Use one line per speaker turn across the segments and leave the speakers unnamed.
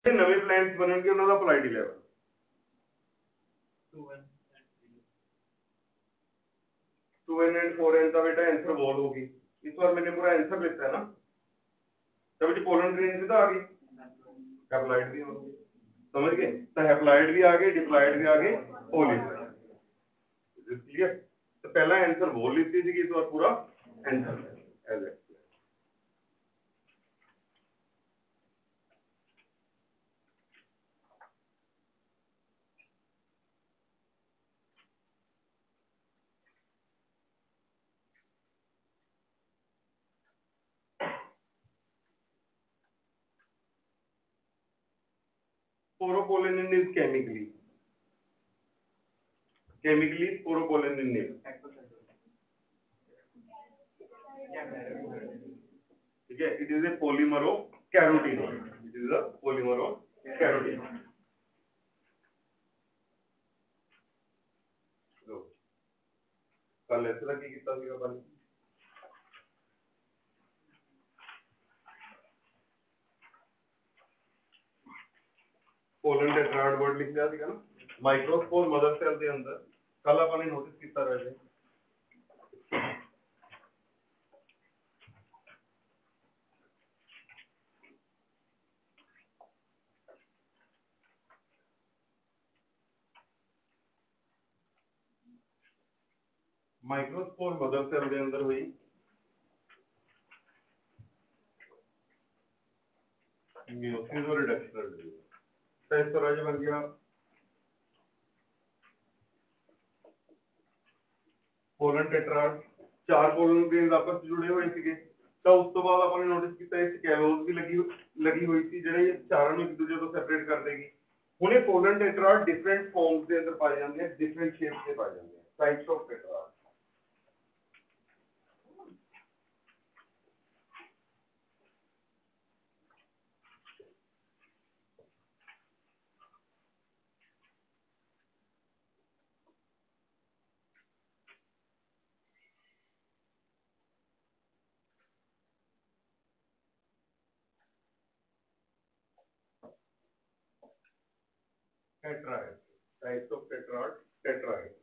नवे प्लांट्स बनणगे ਉਹਨਾਂ ਦਾ ਪੋਲਾਰਿਟੀ level 2n and 4n का बेटा आंसर वॉल होगी। इस बार मैंने पूरा आंसर लिखा है ना, तब जी पोलन ग्रेन भी तो आ गई, हैप्लॉइड भी होगी, समझ गए? तो हैप्लॉइड भी आ गए, डिप्लॉइड भी आ गए, पॉलीप्लॉइड। क्लियर? तो पहला आंसर वॉल लिखती थी, इस बार पूरा answer as a Phoropollenin is chemically phoropollenin is, ठीक है? It is a polymer of carotenoid. It is a polymer of carotenoid. लो कल ऐसा की कितना सीगा बन पोलन टेट्राड वर्ड लिख दिया सीगा ना, माइक्रोस्पोर मदर सेल के अंदर कल अपन ने नोटिस किया रहे माइक्रोस्पोर मदर सेल के अंदर हुई मियोसिस और रिडक्शन डिवीजन। तो इस तरह जो बन गया पोलन टेट्राड, चार पोलन ग्रेन्स आपस में जुड़े हुए थे। तो उस तो बाद आपने नोटिस किया इस कैलोज भी लगी हुई थी ਜਿਹੜੇ ਚਾਰਾਂ ਨੂੰ ਇੱਕ ਦੂਜੇ ਤੋਂ ਸੈਪਰੇਟ ਕਰ ਦੇਗੀ। ਹੁਣ ਇਹ पोलन टेट्राड डिफरेंट फॉर्म्स ਦੇ ਅੰਦਰ ਪਾਏ ਜਾਂਦੇ ਆ, डिफरेंट शेप्स ਦੇ ਪਾਏ ਜਾਂਦੇ ਆ, types of tetrad. Tetrahedral, types of tetrad, tetrahedral.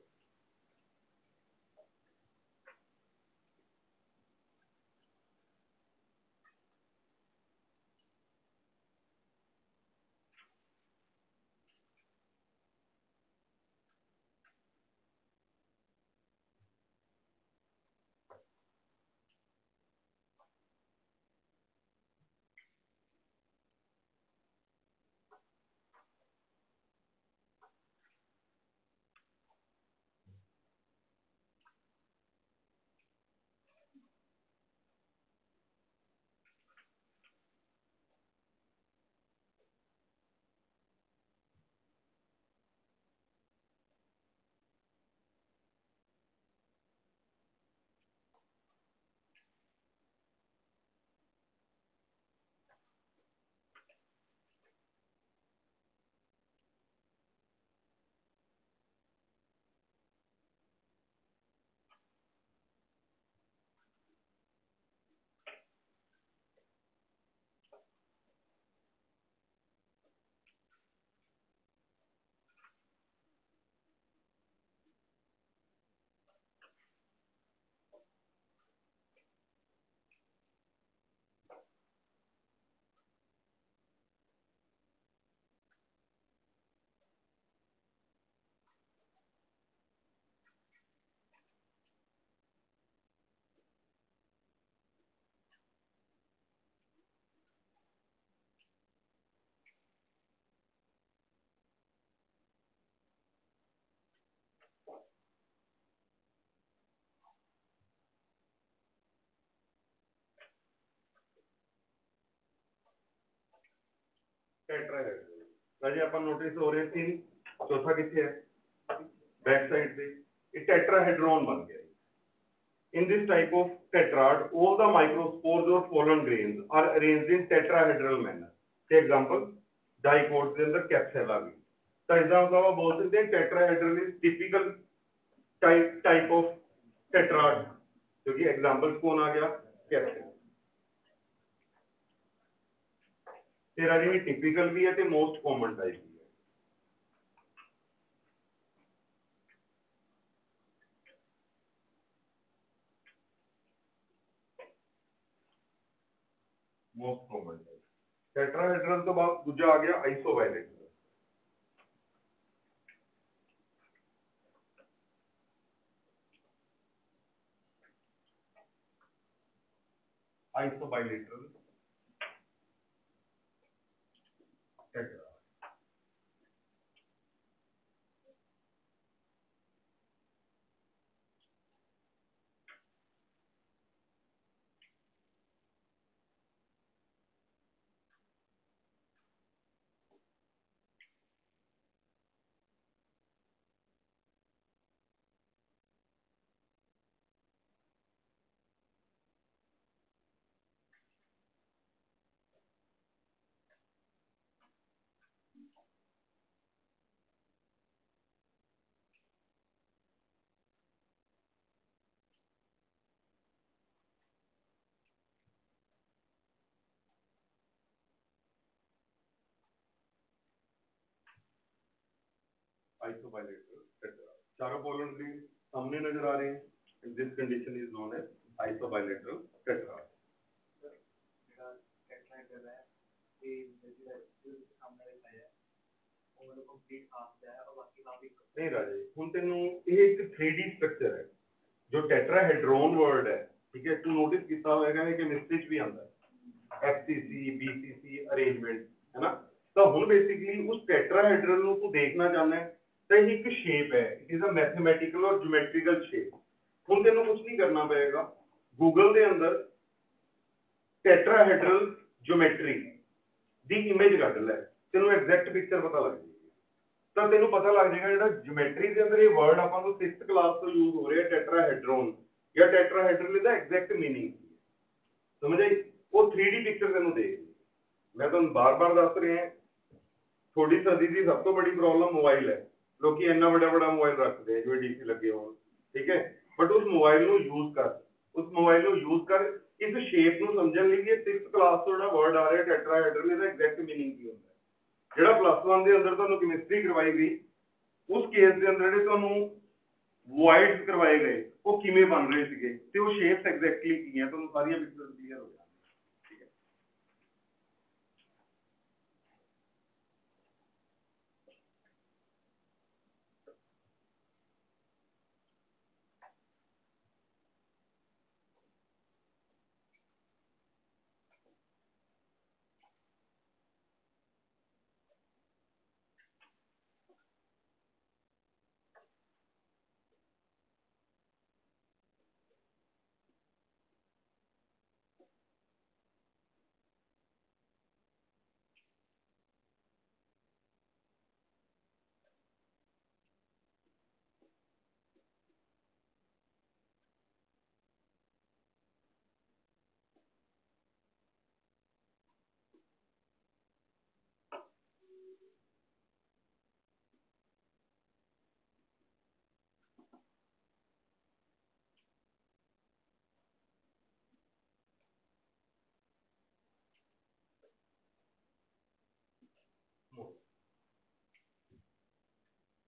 Tetrahedral राजे अपन नोटिस हो रहे थे, चौथा किथे है बैक साइड पे, ये टेट्राहेड्रॉन बन गया। In this type of tetrad, all the microspores or pollen grains are arranged in tetrahedral manner. For example, dicots के अंदर कैप्सुला भी। तो एग्जांपल आप बोल सकते हैं tetrahedral is typical type of tetrad, क्योंकि एग्जांपल कौन आ गया कैप्सुला। तेरा जिवें टिपिकल भी है ते मोस्ट कॉमन टाइप भी है। मोस्ट कॉमन टाइप टेट्राहेड्रल तो बाद दूजा आ गया isobilateral. Isobilateral tetra isobilateral tetra चारों पोलर रिंग सामने नजर आ रहे हैं। This condition is known as isobilateral tetra. नहीं राजे हुण तेनू ये एक 3D स्ट्रक्चर है जो टेट्राहेड्रॉन वर्ड है, ठीक है। तू नोटिस किया होगा कि केमिस्ट्री भी आता है एफसीसी बीसीसी अरेंजमेंट, है ना। तो हुण बेसिकली उस टेट्राहेड्रल ਨੂੰ तू देखना चाहना है तो एक शेप है, इट इज अ मैथमेटिकल और ज्योमेट्रिकल शेप। हुण तेनू कुछ नहीं करना पड़ेगा, गूगल के अंदर टेट्राहेड्रल ज्योमेट्री दी इमेज कढ लै, तेनू एग्जैक्ट पिक्चर पता लग जाएगी। ਤਾਂ ਤੈਨੂੰ ਪਤਾ ਲੱਗ ਜਾਏਗਾ ਜਿਹੜਾ ਜਿਓਮੈਟਰੀ ਦੇ ਅੰਦਰ ਇਹ ਵਰਡ ਆਪਾਂ ਨੂੰ 6th ਕਲਾਸ ਤੋਂ ਯੂਜ਼ ਹੋ ਰਿਹਾ ਟੈਟਰਾहेड्रॉन ਜਾਂ ਟੈਟਰਾहेड्रल ਦਾ ਐਗਜ਼ੈਕਟ ਮੀਨਿੰਗ ਕੀ ਹੈ, ਸਮਝ ਆਈ। ਉਹ 3D ਪਿਕਚਰ ਤੈਨੂੰ ਦੇ ਮੈਂ ਤੁਹਾਨੂੰ ਬਾਰ-ਬਾਰ ਦੱਸ ਰਿਹਾ ਥੋੜੀ ਸਦੀ ਦੀ ਸਭ ਤੋਂ ਬੜੀ ਪ੍ਰੋਬਲਮ ਮੋਬਾਈਲ ਹੈ। ਲੋਕੀ ਇੰਨਾ ਵੱਡਾ ਵੱਡਾ ਮੋਬਾਈਲ ਰੱਖਦੇ ਆ ਜਿਵੇਂ ਡੀਸੀ ਲੱਗੇ ਹੋਣ, ਠੀਕ ਹੈ। ਬਟ ਉਸ ਮੋਬਾਈਲ ਨੂੰ ਯੂਜ਼ ਕਰ, ਉਸ ਮੋਬਾਈਲ ਨੂੰ ਯੂਜ਼ ਕਰ ਇਸ ਸ਼ੇਪ ਨੂੰ ਸਮਝਣ ਲਈ ਇਹ 6th ਕਲਾਸ ਤੋਂ ਜਿਹੜਾ ਵਰਡ ਆ ਰਿਹਾ ਟੈਟਰਾहेड्रल ਇਹਦਾ ਐਗਜ਼ੈਕਟ ਮੀਨਿੰਗ ਕੀ ਹੁੰਦਾ। ਜਿਹੜਾ +1 ਦੇ ਅੰਦਰ ਤੁਹਾਨੂੰ ਕੈਮਿਸਟਰੀ ਕਰਵਾਈ ਗਈ ਉਸ ਕੇਸ ਦੇ ਅੰਦਰ ਜਿਹੜੇ ਤੁਹਾਨੂੰ ਵॉइड्स ਕਰਵਾਏ ਗਏ ਉਹ ਕਿਵੇਂ ਬਣ ਰਹੇ ਸੀਗੇ ਤੇ ਉਹ ਸ਼ੇਪਸ ਐਗਜ਼ੈਕਟਲੀ ਕੀ ਹੈ, ਤੁਹਾਨੂੰ ਸਾਰੀਆਂ ਪਿਕਚਰਸ ਕਲੀਅਰ ਹੋ ਜਾਣਗੀਆਂ, ਠੀਕ ਹੈ।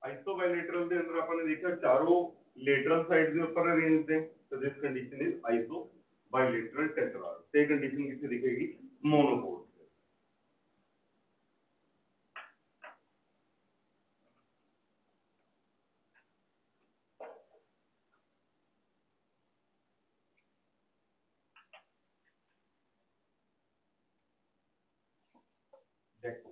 आइसोबाइलेटरल के अंदर आपने देखा चारों लेटरल साइड के ऊपर अरेंज थे, तो दिस कंडीशन इज आइसोबाइलेटरल टेट्राड। ये कंडीशन किसे दिखेगी मोनोपोल। देखो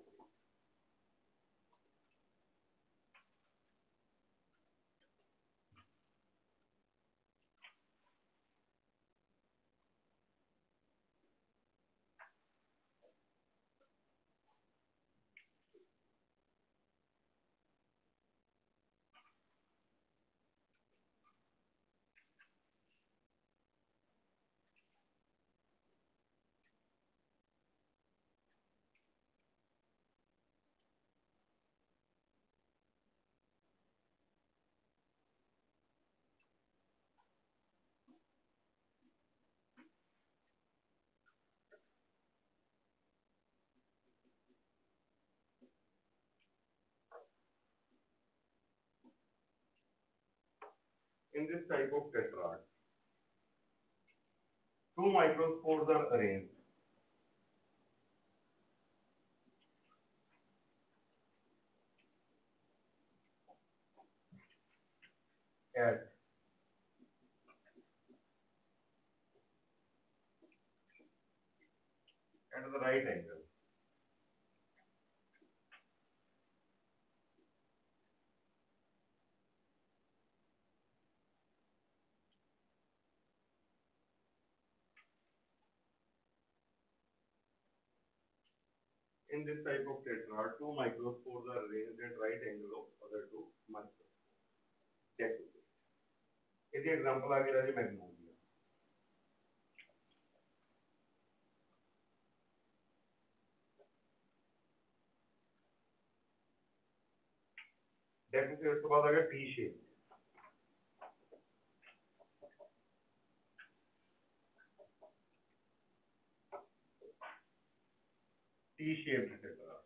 in this type of tetrad, two microspores are arranged at the right angle. In this type of tetrad, two microspores are arranged at right angle of other two microspores. Check with it. इसकी example आगे राजी Magnolia. देखो फिर उसके बाद आ गया T shape. T shape tetrad.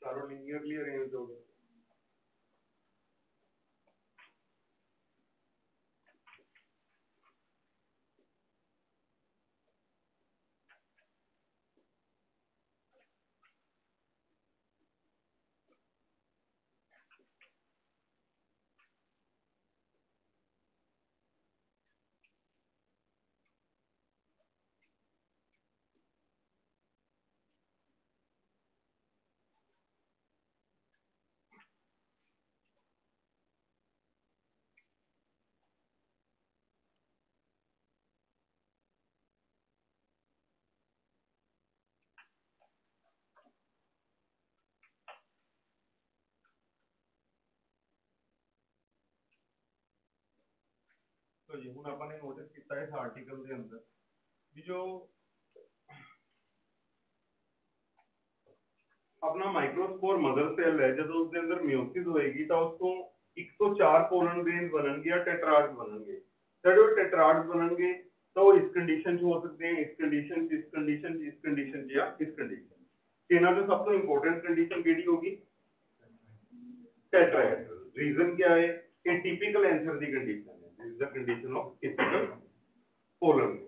चारों linearly arranged हो गए. तो ये ਹੁਣ ਆਪਾਂ ਨੇ ਨੋਟਿਸ ਕੀਤਾ ਇਸ ਆਰਟੀਕਲ ਦੇ ਅੰਦਰ ਵੀ ਜੋ अपना माइक्रोस्पोर मदर सेल है, जो उसके अंदर मियोसिस होएगी तो उसको 104 पोलन ग्रेन्स बननगे या टेट्राड्स बननगे। जो टेट्राड्स बननगे तो वो इस कंडीशन च हो सकते हैं, इस कंडीशन च, इस कंडीशन च, इस कंडीशन च या इस कंडीशन। इन्हां जो सब तो इंपॉर्टेंट कंडीशन केड़ी होगी? टेट्राहेड्रल। रीजन क्या है? कि टिपिकल आंसर दी कंडीशन है, this is the condition of typical pollen.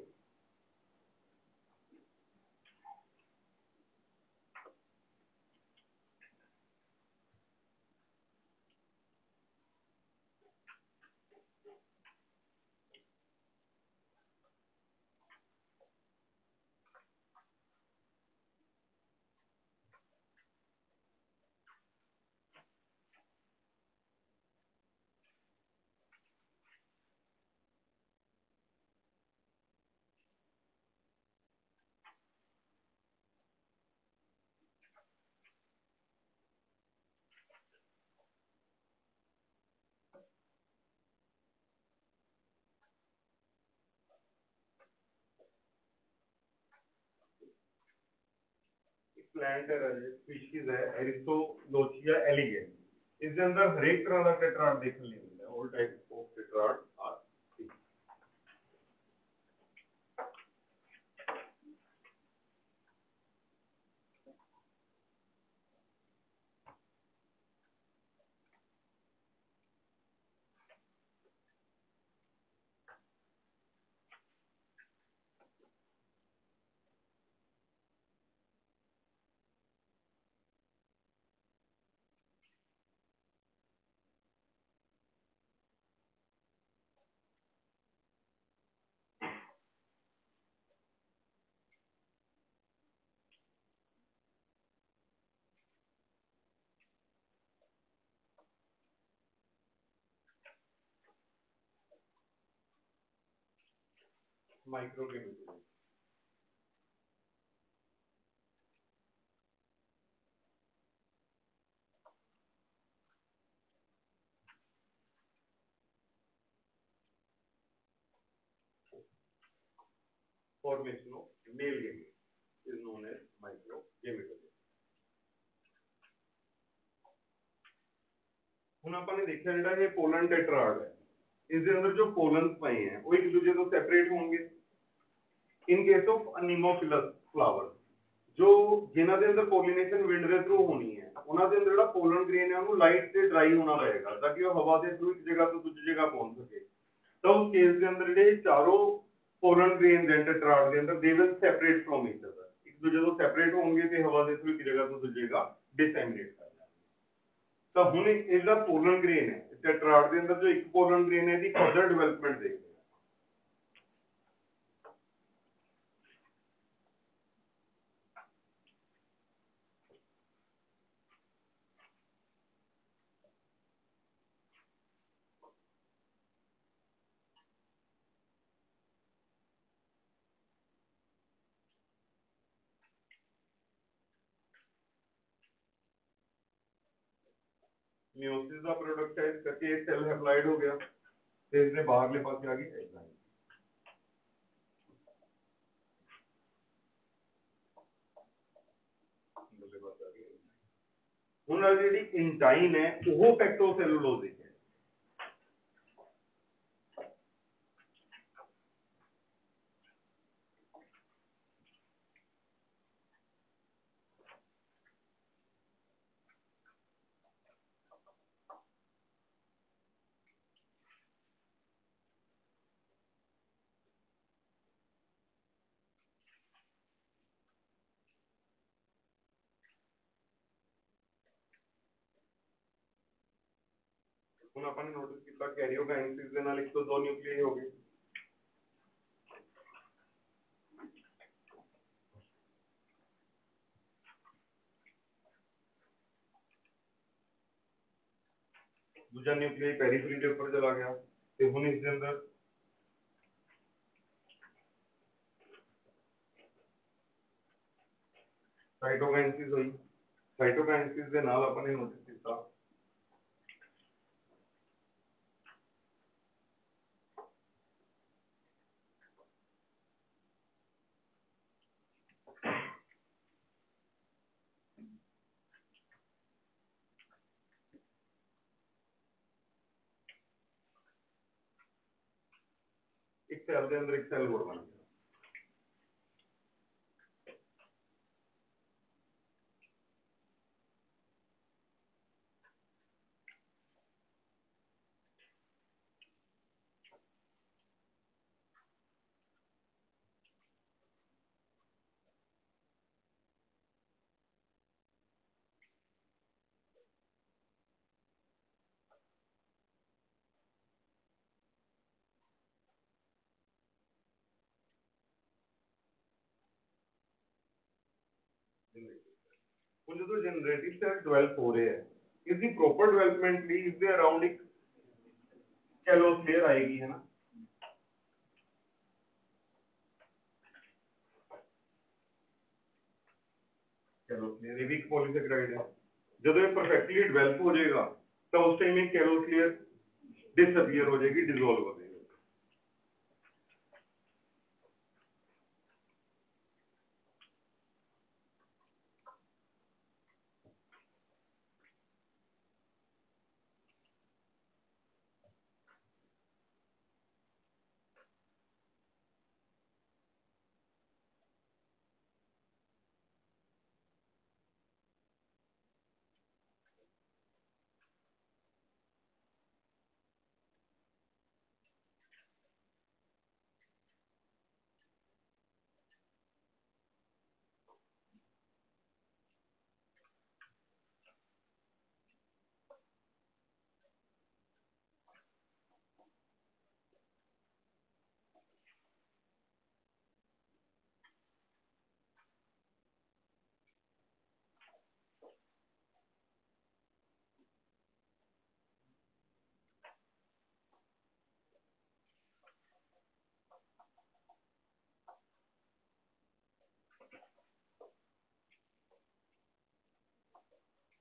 Plant है राजे, स्पीशीज है एरिथ्रोलोचिया एलिगेंस। इसके अंदर हर एक तरह का टेट्राड देखने को मिलता है। All type of tetrad are microchemical formation of male gamete is known as microgametal। ਹੁਣ ਆਪਾਂ ਨੇ ਦੇਖਿਆ ਜਿਹੜਾ ਇਹ ਪੋਲਨ ਟੈਟਰਾਡ ਹੈ, ਇਸ ਦੇ ਅੰਦਰ ਜੋ ਪੋਲਨਸ ਪਏ ਹੈ ਉਹ ਇੱਕ ਦੂਜੇ ਤੋਂ ਸੈਪਰੇਟ ਹੋਣਗੇ। ਇਨ ਕੇਸ ਆਫ ਅਨੀਮੋਫਿਲਸ ਫਲਾਵਰ, ਜੋ ਜਿਨ੍ਹਾਂ ਦੇ ਅੰਦਰ ਪੋਲੀਨੇਸ਼ਨ ਵਿੰਡ ਦੇ ਥਰੂ ਹੋਣੀ ਹੈ, ਉਹਨਾਂ ਦੇ ਅੰਦਰ ਜਿਹੜਾ ਪੋਲਨ ਗ੍ਰੇਨ ਹੈ ਉਹਨੂੰ ਲਾਈਟ ਤੇ ਡਰਾਈ ਹੋਣਾ ਪਏਗਾ ਤਾਂ ਕਿ ਉਹ ਹਵਾ ਦੇ ਥਰੂ ਇੱਕ ਜਗ੍ਹਾ ਤੋਂ ਦੂਜੀ ਜਗ੍ਹਾ ਪਹੁੰਚ ਸਕੇ। ਤਾਂ ਉਸ ਕੇਸ ਦੇ ਅੰਦਰ ਜਿਹੜੇ ਚਾਰੋਂ ਪੋਲਨ ਗ੍ਰੇਨ ਦੇ ਟੈਟਰਾਡ ਦੇ ਅੰਦਰ they will separate from each other, ਇੱਕ ਦੂਜੇ ਤੋਂ ਸੈਪਰੇਟ ਹੋਣਗੇ ਤੇ ਹਵਾ ਦੇ ਥਰੂ ਇੱਕ ਜਗ੍ਹਾ ਤੋਂ ਦੂਜੀ ਜਗ੍ਹਾ ਡਿਸੈਮੀਨੇਟ ਕਰ ਜਾਣਗੇ। ਤਾਂ ਹੁਣ ਇਹਦਾ ਪੋਲਨ ਗ੍ਰੇਨ ਹੈ ਟੈਟਰਾਡ ਦੇ ਅੰਦਰ, ਜੋ ਇੱਕ ਪੋਲਨ ਗ੍ਰੇਨ ਹੈ ਇਹਦੀ ਫਰਦਰ ਡਿਵੈਲਪਮੈਂਟ ਦੇਖਦੇ ਹਾਂ। ਮਿਓਸਿਸ ਦਾ ਪ੍ਰੋਡਕਟ ਹੈ, ਇਸ ਕਰਕੇ ਇਹ ਸੈਲ ਹੈਪਲਾਈਡ ਹੋ ਗਿਆ ਤੇ ਇਸਦੇ ਬਾਹਰਲੇ ਪਾਸੇ ਆ ਗਈ ਐਂਜ਼ਾਈਮ। ਹੁਣ ਆ ਜਿਹੜੀ ਇੰਜ਼ਾਈਮ ਹੈ ਉਹ ਪੈਕਟੋਸੈਲੂਲੋਜ਼ਿਕ ਹੈ। ਹੁਣ ਆਪਾਂ ਨੇ ਨੋਟਿਸ ਕੀਤਾ ਕੈਰੀਓਕਾਈਨਸਿਸ ਦੇ ਨਾਲ 102 ਨਿਊਕਲੀਆਈ ਹੋ ਗਏ। ਦੂਜਾ ਨਿਊਕਲੀਆਈ ਪੈਰੀਫਰੀ ਦੇ ਉੱਪਰ ਚਲਾ ਗਿਆ ਤੇ ਹੁਣ ਇਸ ਦੇ ਅੰਦਰ ਸਾਈਟੋਕਾਈਨਸਿਸ ਹੋਈ। ਸਾਈਟੋਕਾਈਨਸਿਸ ਦੇ ਨਾਲ ਆਪਾਂ ਨੇ ਨੋਟਿਸ ਕੀਤਾ एक सेल के अंदर एक सेल होर बन गया। ਹੁਣ ਜਦੋਂ ਜਨਰੇਟਿਵ ਸੈਲ ਡਿਵੈਲਪ ਹੋ ਰਹੇ ਹੈ, ਇਸ ਦੀ ਪ੍ਰੋਪਰ ਡਿਵੈਲਪਮੈਂਟ ਲਈ ਇਸ ਦੇ ਅਰਾਊਂਡ ਇੱਕ ਕੈਲੋਸਫੇਅਰ ਆਏਗੀ, ਹੈ ਨਾ। ਕੈਲੋਸਫੇਅਰ ਇਹ ਵੀ ਇੱਕ ਪੋਲੀਸੈਕਰਾਈਡ ਹੈ। ਜਦੋਂ ਇਹ ਪਰਫੈਕਟਲੀ ਡਿਵੈਲਪ ਹੋ ਜਾਏਗਾ ਤਾਂ ਉਸ ਟਾਈਮ ਇਹ ਕੈਲੋਸਫੇਅਰ डिसअपियर हो जाएगी, डिसॉल्व हो जाएगी।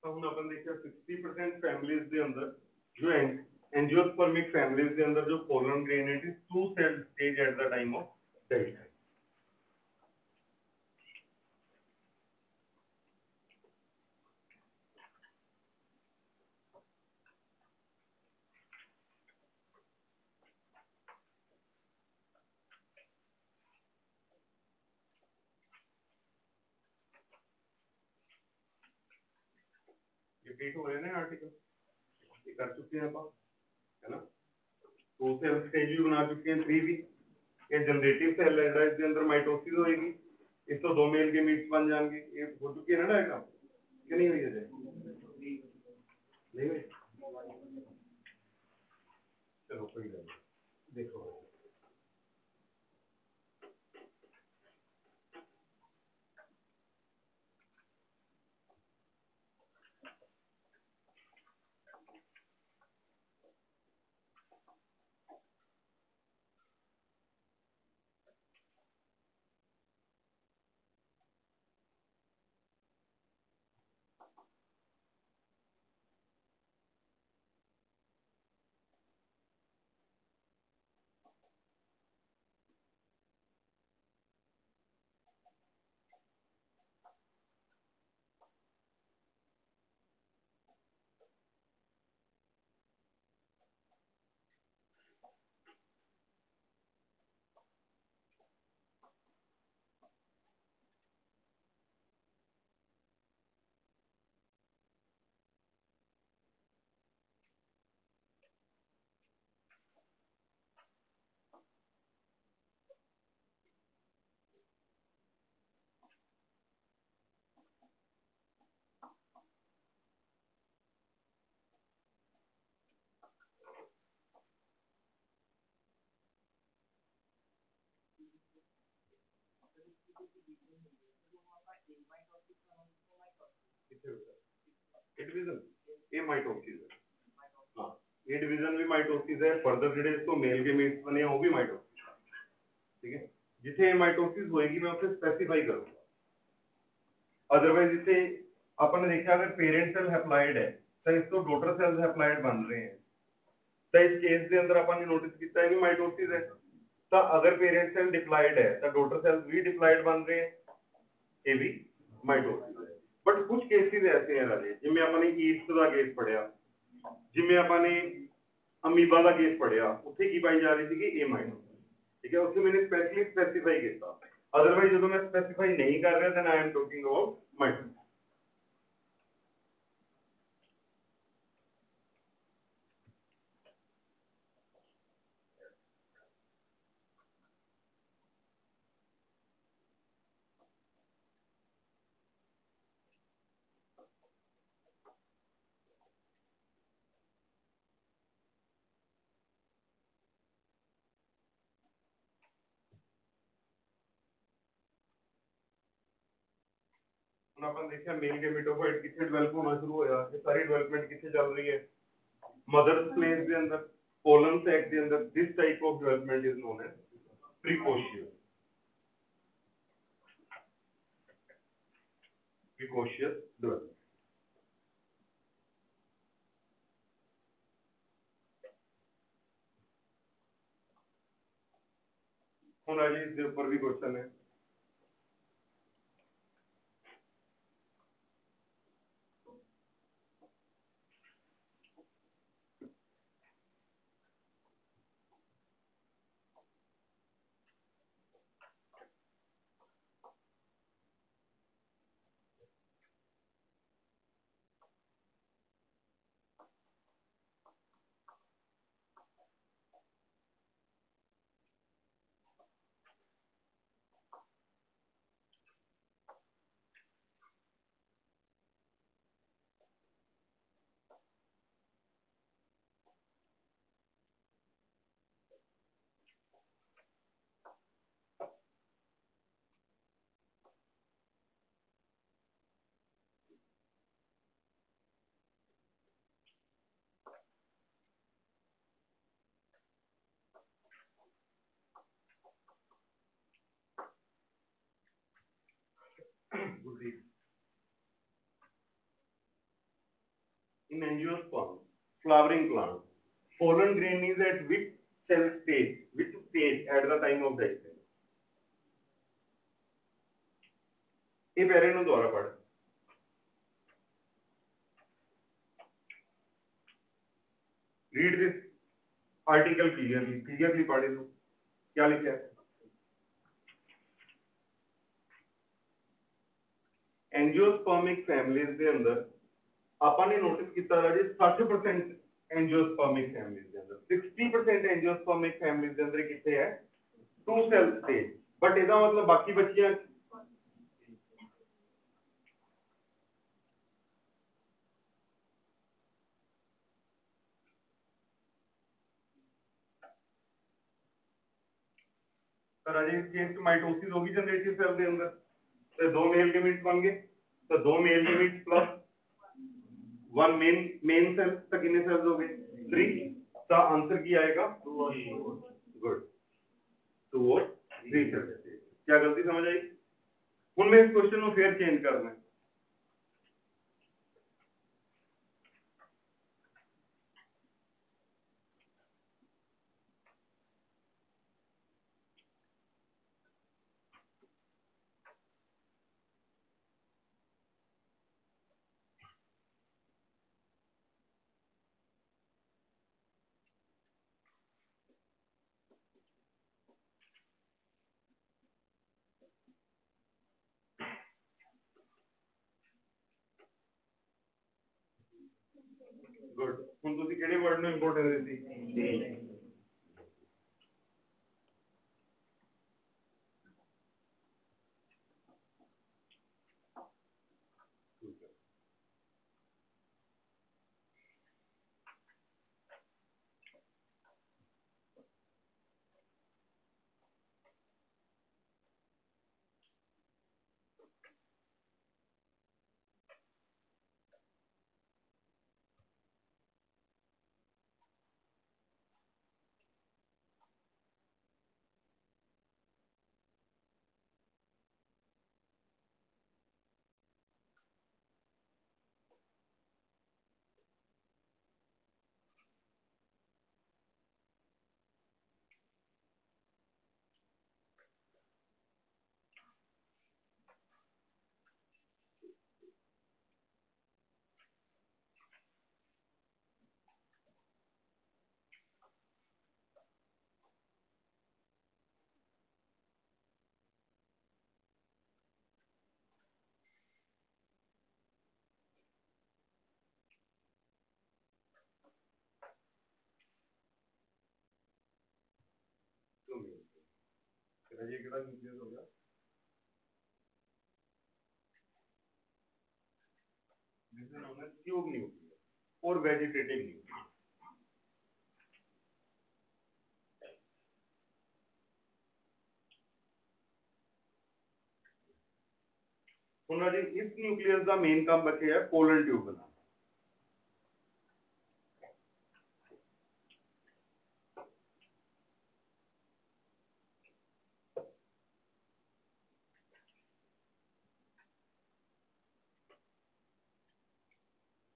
तो हम अपन देखिए 60% फैमिलीज के अंदर जो एंजियोस्पर्मिक फैमिलीज के अंदर जो pollen grain it is 2 cell stage at the time of death है। रिपीट हो रहे हैं आर्टिकल, ये कर चुके हैं अपन, है ना। 2 सेल स्टेज भी बना चुके हैं, 3 भी। ये जनरेटिव सेल है जेड़ा, इसके अंदर माइटोसिस होएगी, इस तो 2 मेल के मीट्स बन जाएंगे। ये हो चुकी है ना डायग्राम, कि नहीं हुई है? नहीं हुई, चलो कोई नहीं, देखो डिवीजन, ये माइटोसिस है। हाँ, ये डिवीजन भी माइटोसिस है। फर्दर जेडे इसको मेल के मीट्स बने वो भी माइटोसिस, ठीक है। जिथे ये माइटोसिस होएगी मैं उसे स्पेसिफाई करूंगा। अदरवाइज इसे अपन ने देखा अगर पेरेंट सेल हैप्लॉइड है तो इसको डॉटर सेल्स हैप्लॉइड बन रहे हैं, तो इस केस के अंदर अपन ने नोटिस किया है कि माइटोसिस है। तो अगर पेरेंट सेल डिप्लॉइड है तो डॉटर सेल्स भी डिप्लॉइड बन रहे हैं, ये भी माइटोसिस है। बट कुछ केसेस ऐसे हैं राजे, जिनमें अपने ईस्ट का केस पढ़िया, जिनमें अपने अमीबा का केस पढ़िया, उत्थे की पाई जा रही थी कि ए माइटोसिस, ठीक है, उससे मैंने स्पेशली स्पेसिफाई किया, अदरवाइज जो मैं स्पेसिफाई नहीं कर रहा then I am talking about multi. अपन देखिए मेल के मीटोफाइट कितने डेवलप होना शुरू होया, ये सारी डेवलपमेंट कितने चल रही है मदर्स प्लेस के अंदर, पोलन सैक के अंदर। This type of development is known as precocious, precocious development. ਹੁਣ ਜੀ इसके ऊपर भी क्वेश्चन है, in angiosperm flowering plant, pollen grain is at which cell stage, which stage at the time of digestion? ये पैरे नु दोबारा पढ़, read this article clearly पढ़ लो क्या लिखा है। एंजियोस्पर्मिक फैमिलीज के अंदर ਆਪਾਂ ਨੇ ਨੋਟਿਸ ਕੀਤਾ ਰਾਜੇ 60% एंजियोस्पर्मिक फैमिलीज के अंदर, 60% एंजियोस्पर्मिक फैमिलीज के अंदर कितने है टू सेल स्टेज, बट ਇਹਦਾ मतलब बाकी बच्चियां तो राजे इस केस माइटोसिस होगी जनरेटिव सेल के अंदर, तो दो मेल गेमीट्स बन गए, तो दो male gametes plus one main cell, तो कितने सेल्स हो गए 3, तो आंसर की आएगा 2 और 3। गुड, 2 और 3 सेल्स। क्या गलती समझ आई? ਹੁਣ मैं इस क्वेश्चन को फिर चेंज करना है, गुड। ਹੁਣ ਤੁਸੀਂ ਕਿਹੜੇ वर्ड ਨੂੰ इंपोर्टेंस ਦਿੱਤੀ? ये कितना न्यूक्लियस हो गया, this is known as tube nucleus और वेजिटेटिव न्यूक्लियस। सुनना जी, इस न्यूक्लियस का मेन काम बचे है पोलन ट्यूब बनाना।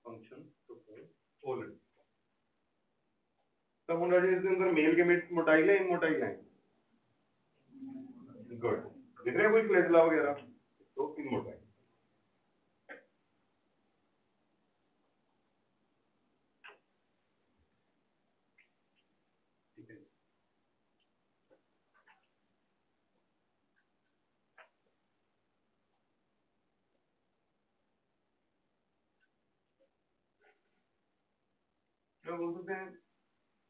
Function to form pollen. तो मुन्ना जी इसके अंदर मेल गेमेट्स मोटाइल है इमोटाइल है? गुड, दिख रहा है कोई फ्लैटला वगैरह? तो इमोटाइल। ठीक है, क्या बोल सकते हैं,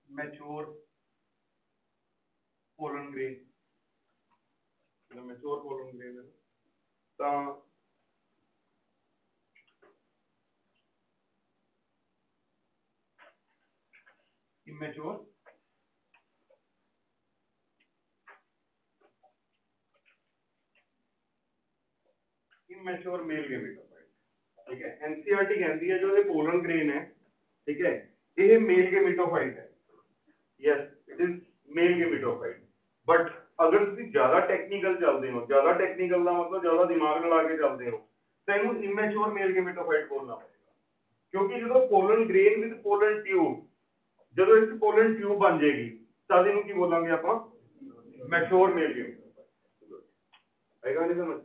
mature pollen grain, mature pollen grain है तो इमेच्योर इमेच्योर मेल गेमेटोफाइट। ठीक है, एनसीईआरटी कहती है जो ये पोलन ग्रेन है, ठीक है, ये मेल गेमेटोफाइट है। Yes, it is male gametophyte. But अगर तुम ज्यादा टेक्निकल चलते हो, ज्यादा टेक्निकल का मतलब ज्यादा दिमाग लगा के चलते हो, तो इन्हें इमेच्योर मेल गेमेटोफाइट बोलना पड़ेगा। क्योंकि जो pollen grain with pollen tube, जो इस पोलन ट्यूब बन जाएगी तब इन्हें की बोलेंगे आप मैच्योर मेल गेमेटोफाइट। आएगा नहीं समझ?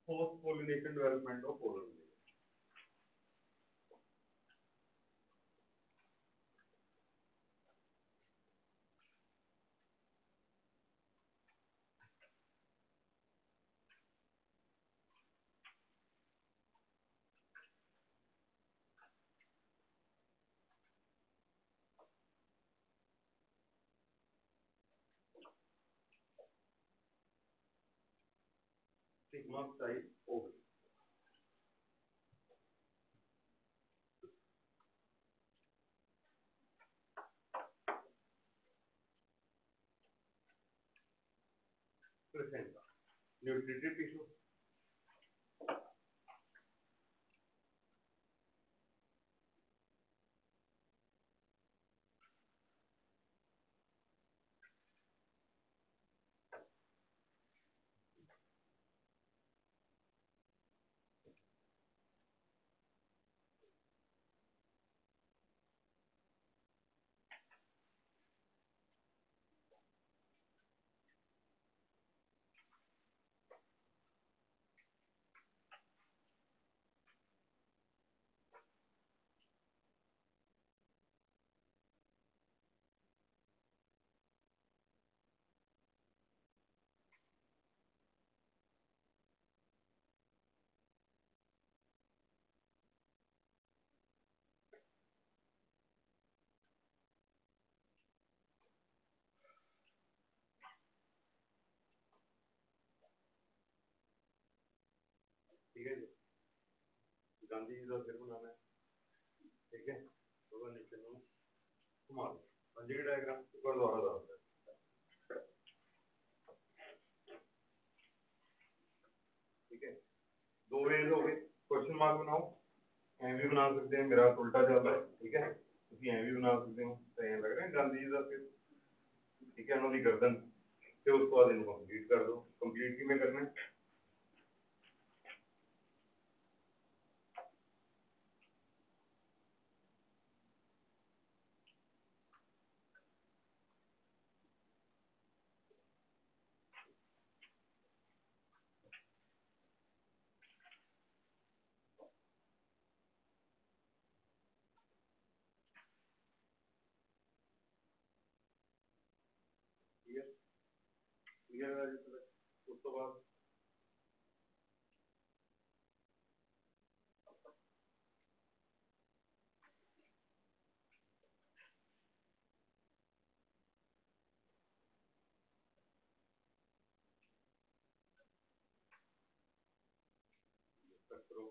Post pollination development of pollen grain. Sigma type Oval. Placenta, nutritive tissue, ठीक है जी। गांधी जी का सिर बनाना है, ठीक है, तो नीचे नो घुमा दो जी डायग्राम ऊपर दोबारा डालते हैं। ठीक है, दो वेन दिमाग बनाओ, ਐਂ ਵੀ ਬਣਾ ਸਕਦੇ हैं, मेरा उल्टा चल रहा है, ठीक है, ਤੁਸੀਂ ਐਂ ਵੀ ਬਣਾ ਸਕਦੇ ਹੋ, ਤਾਂ ਐਂ ਲੱਗ ਰਿਹਾ ਗਾਂਧੀ ਜੀ ਦਾ ਫਿਰ, ठीक है, ਉਹਨਾਂ ਦੀ ਗਰਦਨ, ਤੇ ਉਸ ਤੋਂ ਬਾਅਦ ਇਹਨੂੰ ਕੰਪਲੀਟ ਕਰ ਦੋ। ਕੰਪਲੀਟ ਕਿਵੇਂ ਕਰਨਾ ਹੈ? क्लियर है जी? उस तो बाद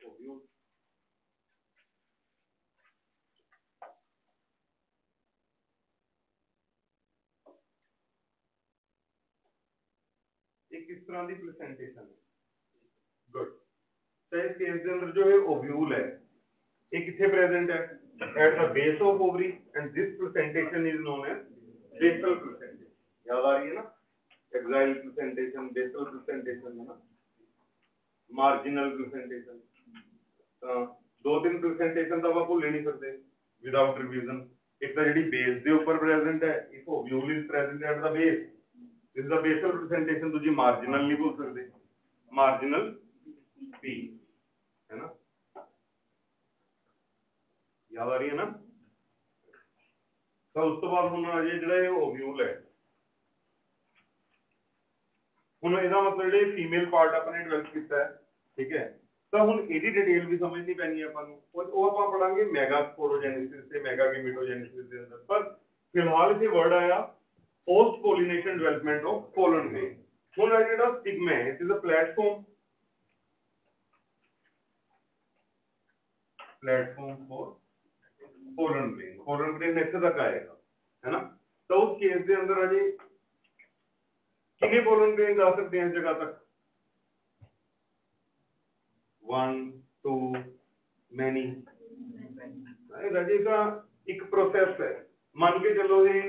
ओव्यूल, एक किस तरह की प्रेजेंटेशन है? गुड। तो इस केस के अंदर जो है ओव्यूल है, ये किथे प्रेजेंट है? At the base of ovary, and this presentation is known as basal presentation. याद आ रही है ना? एक्साइल प्रेजेंटेशन, बेसल प्रेजेंटेशन है ना, मार्जिनल प्रेजेंटेशन। दो तीन प्रेजेंटेशन तो आप भूल ही नहीं सकते विदाउट रिवीजन। एक तो जी बेस के ऊपर प्रेजेंट है, if ovule is present at the base, this is the basal presentation. दूसरी मार्जिनल नहीं भूल सकते, मार्जिनल पी, है ना, याद आ रही है ना? तो उस तो बाद हम आ जाए जो ओव्यूल है, ਹੁਣ ਇਹਦਾ ਮਤਲਬ ਜਿਹੜੇ ਫੀਮੇਲ ਪਾਰਟ ਆਪਾਂ ਨੇ ਡਿਵੈਲਪ ਕੀਤਾ ਹੈ, ਠੀਕ ਹੈ, ਤਾਂ ਹੁਣ ਇਹਦੀ ਡਿਟੇਲ ਵੀ ਸਮਝਣੀ ਪੈਣੀ ਹੈ ਆਪਾਂ ਨੂੰ। ਉਹ ਆਪਾਂ ਪੜਾਂਗੇ ਮੈਗਾਸਪੋਰੋਜੈਨੇਸਿਸ ਤੇ ਮੈਗਾਗੇਮੀਟੋਜੈਨੇਸਿਸ ਦੇ ਅੰਦਰ। ਪਰ ਫਿਲਹਾਲ ਇੱਥੇ ਵਰਡ ਆਇਆ post pollination development of pollen grain. ਹੁਣ ਇਹ ਜਿਹੜਾ ਸਟਿਗਮਾ ਹੈ, it is a platform for pollen grain. Pollen grain ਇੱਥੇ ਤੱਕ ਆਏਗਾ, है ना। ਤਾਂ ਉਸ ਕੇਸ ਦੇ ਅੰਦਰ ਅਜੇ कितने पोलन ग्रेन जा सकते हैं इस जगह तक? 1 2 मैनी। राजे का एक प्रोसेस है, मान के चलो ये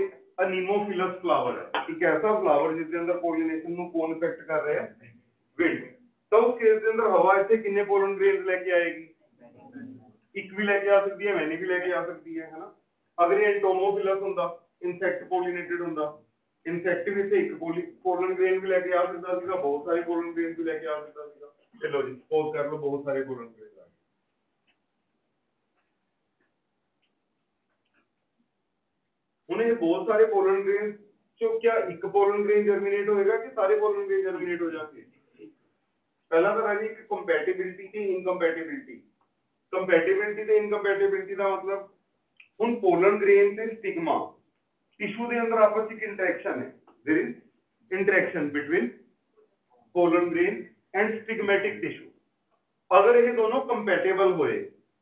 अनीमोफिलस फ्लावर है, एक ऐसा फ्लावर जिसके अंदर पोलिनेशन को कौन इफेक्ट कर रहे हैं? विंड। तो उस केस के अंदर हवा इतने कितने पोलन ग्रेन लेके आएगी? एक भी लेके आ सकती है, मैनी भी लेके आ सकती है ना। अगर ये एंटोमोफिलस होता, इंसेक्ट पोलिनेटेड होता, इंसेक्ट भी से एक पोलन ग्रेन भी लेके आ सकता सीगा, बहुत सारे पोलन ग्रेन भी लेके आ सकता सीगा। चलो जी सपोज कर लो बहुत सारे पोलन ग्रेन आ गए। हुण ये बहुत सारे पोलन ग्रेन चो क्या एक पोलन ग्रेन जर्मिनेट होएगा कि सारे पोलन ग्रेन जर्मिनेट हो जाएंगे? पहला तो राजी कि कंपैटिबिलिटी की इनकंपैटिबिलिटी। कंपैटिबिलिटी ते इनकंपैटिबिलिटी का मतलब हुण पोलन ग्रेन ते स्टिग्मा टिश्यू के अंदर आपस में इंटरेक्शन है, there is interaction between pollen grain and stigmatic tissue. अगर ये दोनों कंपैटिबल होए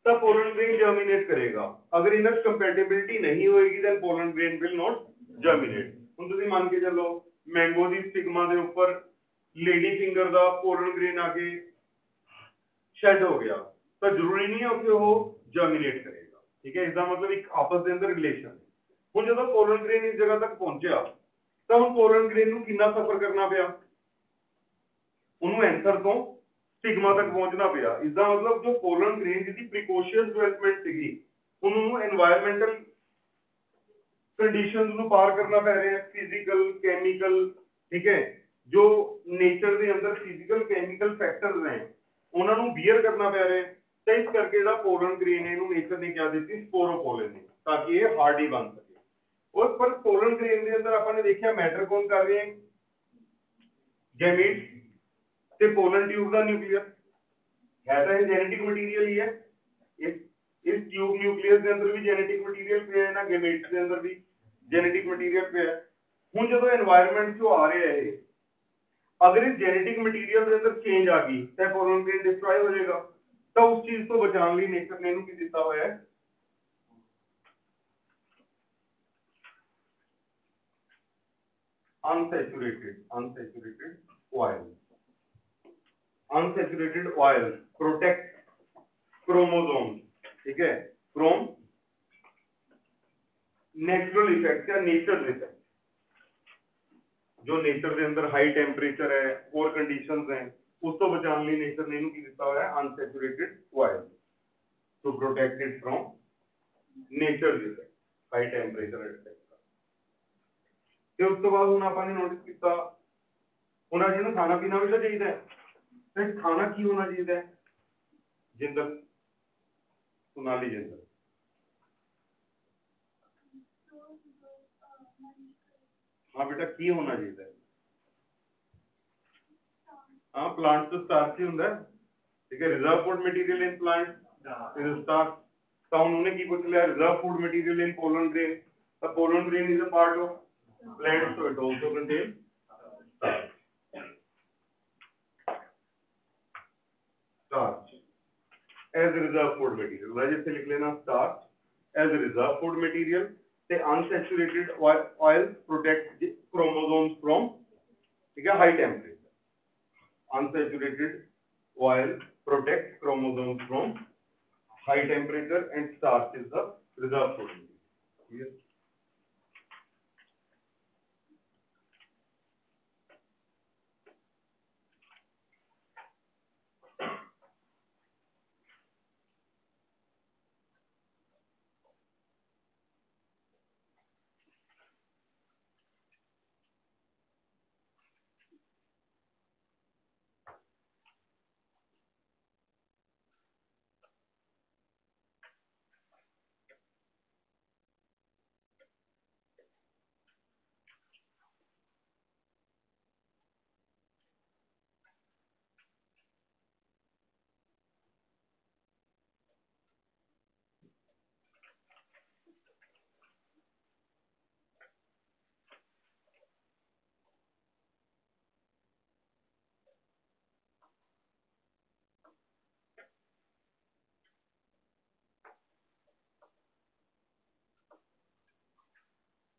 तब पोलन ग्रेन जर्मिनेट करेगा, अगर इनमें कंपैटिबिलिटी नहीं होएगी then pollen grain will not germinate. हुण तुसीं मान के चलो मैंगो दी स्टिग्मा दे ऊपर लेडी फिंगर दा पोलन ग्रेन आके शेड हो गया, तो जरूरी नहीं है कि वो जर्मिनेट करेगा, ठीक है। इसका मतलब एक आपस के अंदर रिलेशन है। ਹੁਣ ਜਦੋਂ ਪੋਲਨ ਗ੍ਰੇਨ ਇਸ ਜਗ੍ਹਾ ਤੱਕ ਪਹੁੰਚਿਆ ਤਾਂ ਹੁਣ ਪੋਲਨ ਗ੍ਰੇਨ ਨੂੰ ਕਿੰਨਾ ਸਫਰ ਕਰਨਾ ਪਿਆ? ਉਹਨੂੰ ਐਂਸਰ ਤੋਂ ਸਟਿਗਮਾ ਤੱਕ ਪਹੁੰਚਣਾ ਪਿਆ। ਇਸਦਾ ਮਤਲਬ ਜੋ ਪੋਲਨ ਗ੍ਰੇਨ ਦੀ ਪ੍ਰੀਕੋਸ਼ੀਅਸ ਡਿਵੈਲਪਮੈਂਟ ਸੀਗੀ, ਉਹਨੂੰ এনवायरमेंटल ਕੰਡੀਸ਼ਨਸ ਨੂੰ ਪਾਰ ਕਰਨਾ ਪੈ ਰਿਹਾ, ਫਿਜ਼ੀਕਲ ਕੈਮੀਕਲ, ਠੀਕ ਹੈ, ਜੋ ਨੇਚਰ ਦੇ ਅੰਦਰ ਫਿਜ਼ੀਕਲ ਕੈਮੀਕਲ ਫੈਕਟਰਸ ਨੇ ਉਹਨਾਂ ਨੂੰ ਬੀਅਰ ਕਰਨਾ ਪੈ ਰਿਹਾ। ਤਾਂ ਇਸ ਕਰਕੇ ਜਿਹੜਾ ਪੋਲਨ ਗ੍ਰੇਨ ਹੈ ਇਹਨੂੰ ਨੇਚਰ ਨੇ ਕਿਹਾ ਦਿੱਤੀ ਸਪੋਰੋਪੋਲਨ ਨੇ, ਤਾਂ ਕਿ ਇਹ ਹਾਰਡੀ ਬਣ ਸਕੇ। और पर पोलन ग्रेन के अंदर आपने देखा मैटर कौन कर रहे हैं? गैमीट ते पोलन ट्यूब का न्यूक्लियस है, तो जेनेटिक मटेरियल ही है। इस ट्यूब न्यूक्लियस के अंदर भी जेनेटिक मटेरियल पे है ना, गैमीट के अंदर भी जेनेटिक मटेरियल पे है। हुण जदों एनवायरनमेंट चो आ रहे हैं, अगर इस जेनेटिक मटेरियल के अंदर चेंज आ गई तो पोलन ग्रेन डिस्ट्रॉय हो जाएगा। तो उस चीज को बचाने लिए नेचर ने इन्हों की दिता हुआ है unsaturated oil। Unsaturated oil protect chromosome, ठीक है, फ्रॉम नेचुरल इफेक्ट या नेचर इफेक्ट, जो नेचर के अंदर हाई टेंपरेचर है और कंडीशंस हैं उस तो बचाने लिए नेचर ने इनू की दिता हुआ है unsaturated oil to protect it from nature effect high temperature effect. ਤੇ ਉਸ ਤੋਂ ਬਾਅਦ ਹੁਣ ਆਪਾਂ ਨੇ ਨੋਟਿਸ ਕੀਤਾ ਉਹਨਾਂ ਜਿਹਨੂੰ ਖਾਣਾ ਪੀਣਾ ਵੀ ਤਾਂ ਚਾਹੀਦਾ ਹੈ, ਤੇ ਖਾਣਾ ਕੀ ਹੋਣਾ ਚਾਹੀਦਾ ਹੈ? ਜਿੰਦਲ, सोनाली जिंदल, हाँ बेटा की होना चाहिए? हाँ प्लांट तो स्टार्च ही होता है, ठीक है, reserve food material in plant is starch. तो उन्होंने की पूछ लिया reserve food material in pollen grain, the pollen grain is a part of plant so it also contain starch as a reserve food material। राजे से लिख लेना starch as a reserve food material। ते unsaturated oil protect the chromosomes from, ठीक है, high temperature। unsaturated oil protect chromosomes from high temperature and starch is the reserve food material। Yes?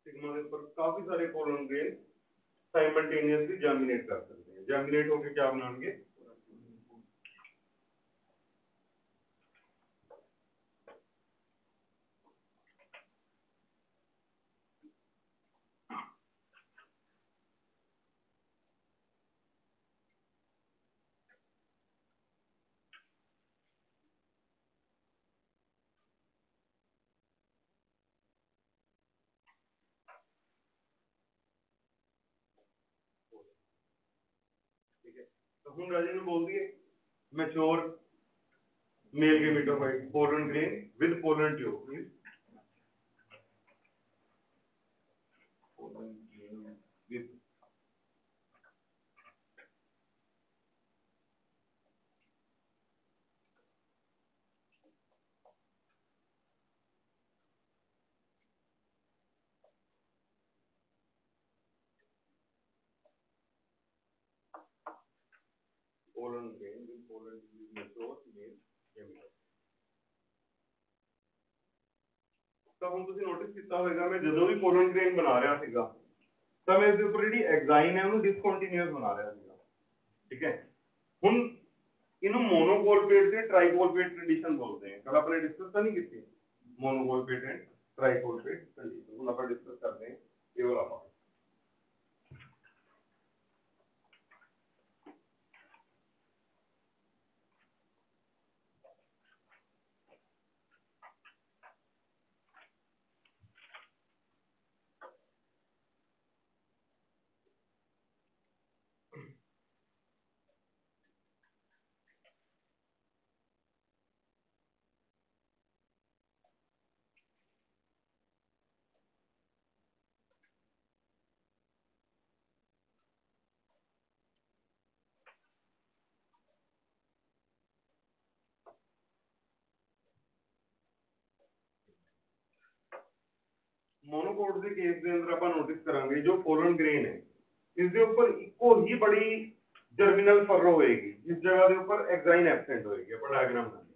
Sigma के ऊपर काफी सारे पोलन ग्रेन साइमल्टेनियसली जर्मिनेट कर सकते हैं। जर्मिनेट होकर क्या बनाएंगे? ठीक है, तो हम राजे ने बोल दिए mature mail gametophyte pollen grain with pollen tube is pollen grain with pollen grain with pollen tube mature male gametophyte। ਤਾਂ ਹੁਣ ਤੁਸੀਂ ਨੋਟਿਸ ਕੀਤਾ ਹੋਵੇਗਾ ਮੈਂ ਜਦੋਂ ਵੀ ਪੋਲਨ ਗ੍ਰੇਨ ਬਣਾ ਰਿਹਾ ਸੀਗਾ ਤਾਂ ਮੈਂ ਇਸ ਦੇ ਉੱਪਰ ਜਿਹੜੀ ਐਗਜ਼ਾਈਨ ਹੈ ਉਹਨੂੰ ਡਿਸਕੰਟੀਨਿਊਸ ਬਣਾ ਰਿਹਾ ਸੀਗਾ, ਠੀਕ ਹੈ। ਹੁਣ ਇਹਨੂੰ ਮੋਨੋਕੋਲਪੇਟ ਤੇ ਟ੍ਰਾਈਕੋਲਪੇਟ ਕੰਡੀਸ਼ਨ ਬੋਲਦੇ ਆ। ਕੱਲ ਆਪਣੇ ਡਿਸਕਸ ਤਾਂ ਨਹੀਂ ਕੀਤੀ ਮੋਨੋਕੋਲਪੇਟ ਐਂਡ ਟ੍ਰਾਈਕੋਲਪੇਟ ਕੰਡੀਸ਼ਨ, ਹੁਣ ਆਪਾਂ ਡਿਸਕਸ ਕਰਦੇ ਹਾਂ ਇਹ ਵਾਲਾ ਆਪਾਂ। ਮੋਨੋਕੋਟ ਦੇ ਕੇਸ ਦੇ ਅੰਦਰ ਆਪਾਂ ਨੋਟਿਸ ਕਰਾਂਗੇ ਜੋ ਪੋਲਨ ਗ੍ਰੇਨ ਹੈ ਇਸ ਦੇ ਉੱਪਰ ਇੱਕੋ ਹੀ ਬੜੀ ਜਰਮੀਨਲ ਫਰੋ ਹੋਏਗੀ ਜਿਸ ਜਗ੍ਹਾ ਦੇ ਉੱਪਰ ਐਗਜ਼ਾਈਨ ਐਬਸੈਂਟ ਹੋਏਗੀ। ਆਪਾਂ ਡਾਇਗਰਾਮ ਬਣਾਉਂਦੇ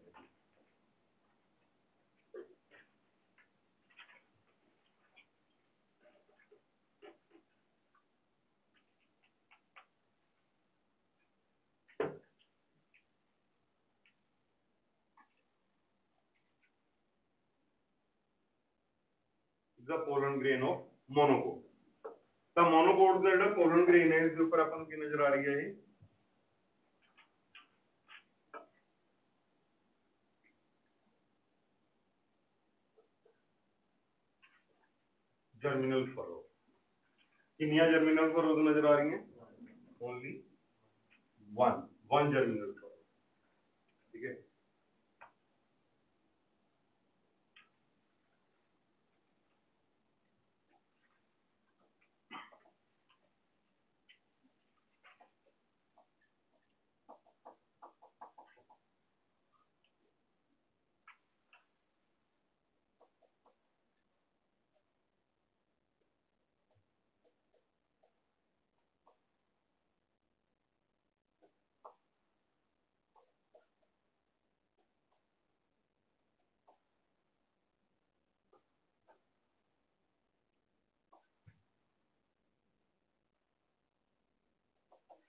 the pollen grain of monocot. ਤਾਂ मोनोकोट ਦਾ ਜਿਹੜਾ पोलन ग्रेन है इसके ऊपर अपन की नजर आ रही है ये जर्मिनल फरो। कितनी जर्मिनल फरोज नजर आ रही हैं? Only one germinal furrow. ठीक है,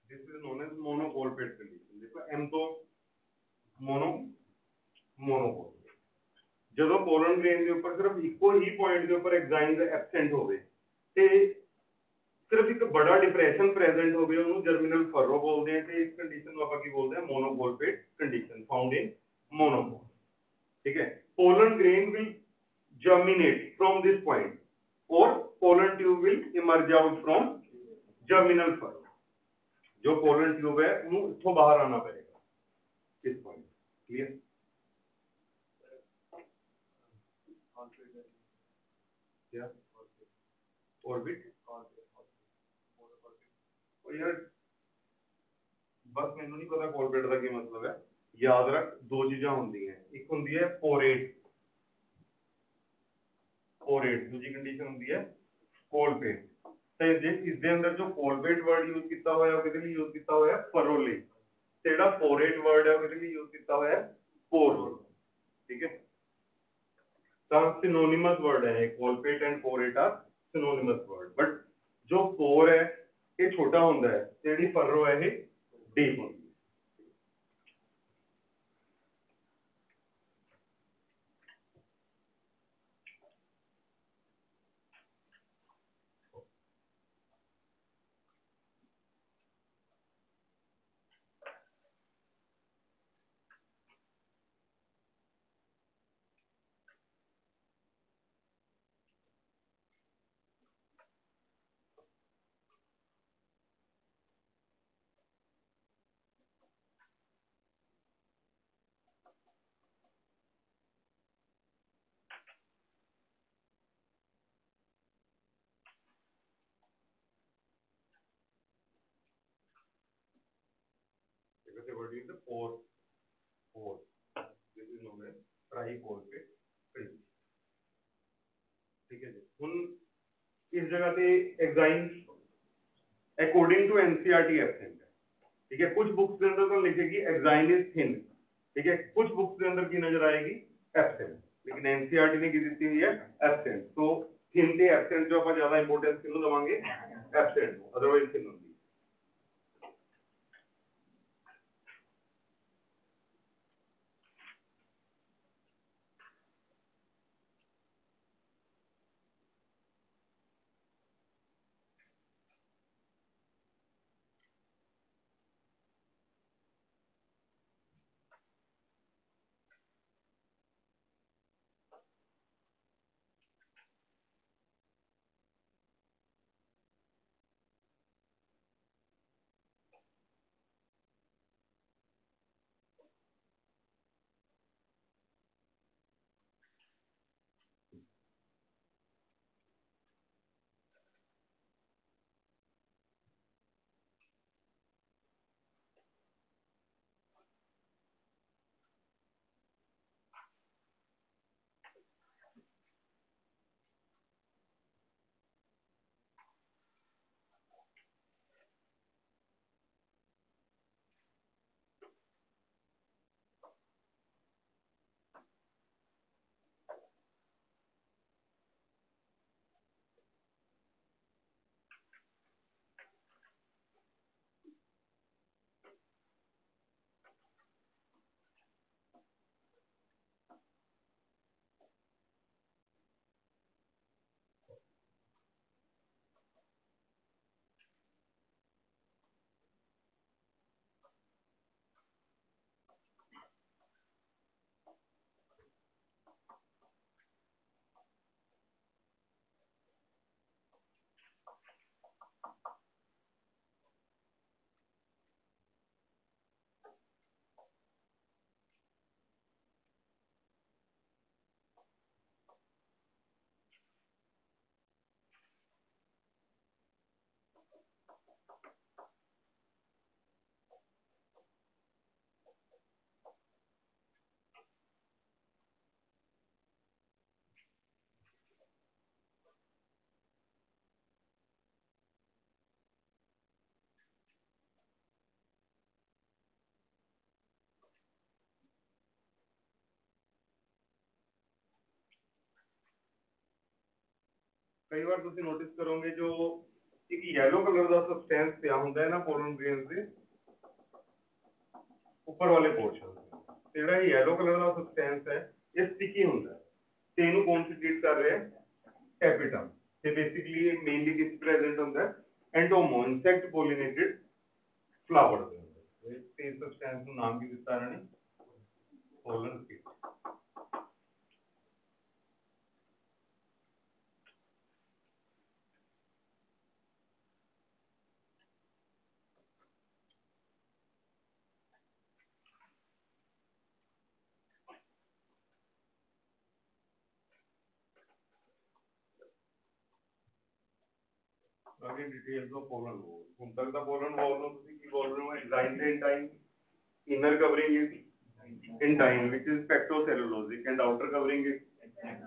this is known as monocolpate condition. देखो एम तो मोनोकोल ਜਦੋਂ ਪੋਲਨ ਗ੍ਰੇਨ ਦੇ ਉੱਪਰ ਸਿਰਫ ਇੱਕੋ ਹੀ ਪੁਆਇੰਟ ਦੇ ਉੱਪਰ ਐਗਜ਼ਾਈਮਸ ਐਬਸੈਂਟ ਹੋਵੇ ਤੇ ਸਿਰਫ ਇੱਕ ਬੜਾ ਡਿਪਰੈਸ਼ਨ ਪ੍ਰੈਜ਼ੈਂਟ ਹੋਵੇ ਉਹਨੂੰ ਜਰਮੀਨਲ ਫਰੋ ਬੋਲਦੇ ਆ ਤੇ ਇਸ ਕੰਡੀਸ਼ਨ ਨੂੰ ਆਪਾਂ ਕੀ ਬੋਲਦੇ ਆ ਮੋਨੋਕੋਲਪੇਟ ਕੰਡੀਸ਼ਨ ਫਾਊਂਡ ਇਨ मोनोकोल। ठीक है, pollen grain will germinate from this point or pollen tube will emerge out from germinal furrow। जो pollen tube है वो इथों बाहर आना पड़ेगा इस पॉइंट। क्लियर? क्या ऑर्बिट और यार बस मैनू नहीं पता कॉर्बेट का क्या मतलब है। याद रख दो चीजा होंगी हैं, एक होंगी है पोरेट दूसरी कंडीशन होंगी है कोलपेट। ਤੇ ਜੇ ਇਸ ਦੇ ਅੰਦਰ ਜੋ ਕੋਲਪੇਟ ਵਰਡ ਯੂਜ਼ ਕੀਤਾ ਹੋਇਆ ਉਹ ਕਿਹਦੇ ਲਈ ਯੂਜ਼ ਕੀਤਾ ਹੋਇਆ ਫਰੋ ਲਈ ਤੇ ਜਿਹੜਾ ਪੋਰੇਟ ਵਰਡ ਹੈ ਉਹ ਕਿਹਦੇ ਲਈ ਯੂਜ਼ ਕੀਤਾ ਹੋਇਆ ਪੋਰ ਲਈ। ਠੀਕ ਹੈ, ਤਾਂ सिनोनिमस वर्ड है colpate and porate are synonymous word but जो पोर है ये छोटा होता है ਤੇ ਜਿਹੜੀ ਫਰੋ है ये डीप होती है। because the word is the pore this is known as tricolpate condition। ठीक है जी, ਹੁਣ इस जगह पे exine according to NCERT absent है। ठीक है, कुछ बुक्स के अंदर तो लिखेगी एग्जाइम इज थिन। ठीक है, कुछ बुक्स के अंदर की नजर आएगी एब्सेंट, लेकिन एनसीईआरटी ने की दी हुई है एब्सेंट। तो थिन ते एब्सेंट जो अपन ज्यादा इंपॉर्टेंस किसको देवांगे एब्सेंट को, अदरवाइज थिन होगी। कई बार तुम नोटिस करोगे जो एक येलो कलर का सबसटेंस पिया होंगे है ना पोलन ग्रेन से ऊपर वाले पोर्शन ਜਿਹੜਾ ਇਹ yellow कलर का सबसटेंस है ये स्टिकी ਹੁੰਦਾ है ਤੇ ਇਹਨੂੰ ਕੌਨਸੈਂਟਰੇਟ ਕਰ ਰਿਹਾ ਹੈ एपिटम ਤੇ बेसिकली ਇਹ ਮੇਨਲੀ ਕਿਸ प्रेजेंट ਹੁੰਦਾ है एंडोमो इंसेक्ट पोलिनेटेड फ्लावर ਦੇ ਅੰਦਰ ਤੇ ਇਸ सबसटेंस ਨੂੰ ਨਾਮ ਕੀ ਦਿੱਤਾ ਇਹਨਾਂ ਨੇ पोलन किट आगे डिटेल्स ऑफ पोलन वॉल ਹੁਣ ਤੱਕ ਤਾਂ पोलन वॉल ਨੂੰ ਤੁਸੀਂ ਕੀ ਬੋਲ ਰਹੇ ਹੋ एंजाइम ਤੇ enzyme inner covering is intine which is pectocellulosic and outer covering is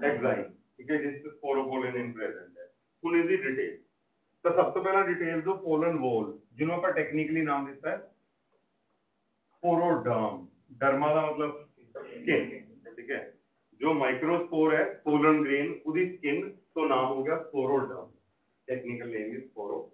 exine ठीक है जिससे sporopollen in present है ਹੁਣ इसकी डिटेल तो सब तो पहला डिटेल्स ऑफ पोलन वॉल जिन्हों का टेक्निकली नाम देता है स्पोरोडर्म डर्मा का मतलब स्किन ठीक है जो माइक्रोस्पोर है पोलन ग्रेन उसकी स्किन तो नाम हो गया sporoderm technical name is sporo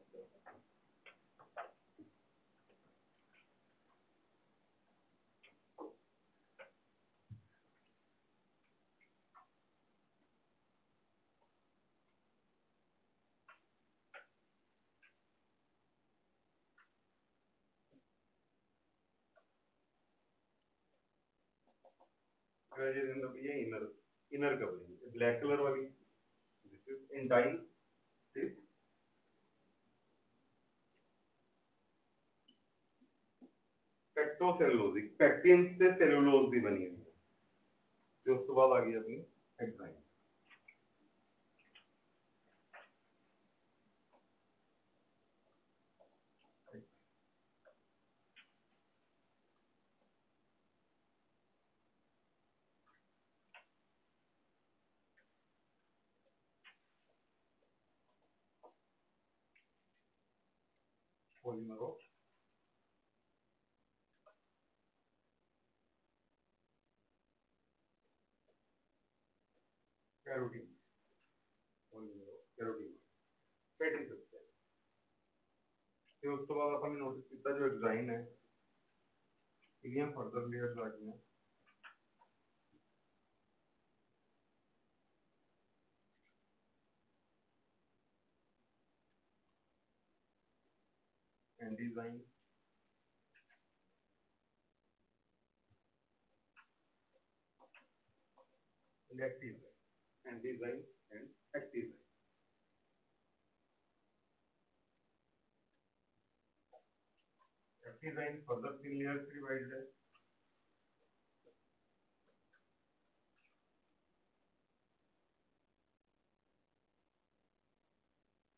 inner covering black colour वाली this is intine pectocellulosic pectin से सेलुलोज भी बनी हुई है जो उसके बाद आ गई अपनी exine polymer of carotene polymer of carotene fatty substance फिर उसके बाद अपन ने नोटिस किया जो एक्साइन है इनिया फर्दर लेयर्स आ गई हैं एंटीजाइन and actizaइन endexine and ectexine ectexine further 3 layers से डिवाइडेड है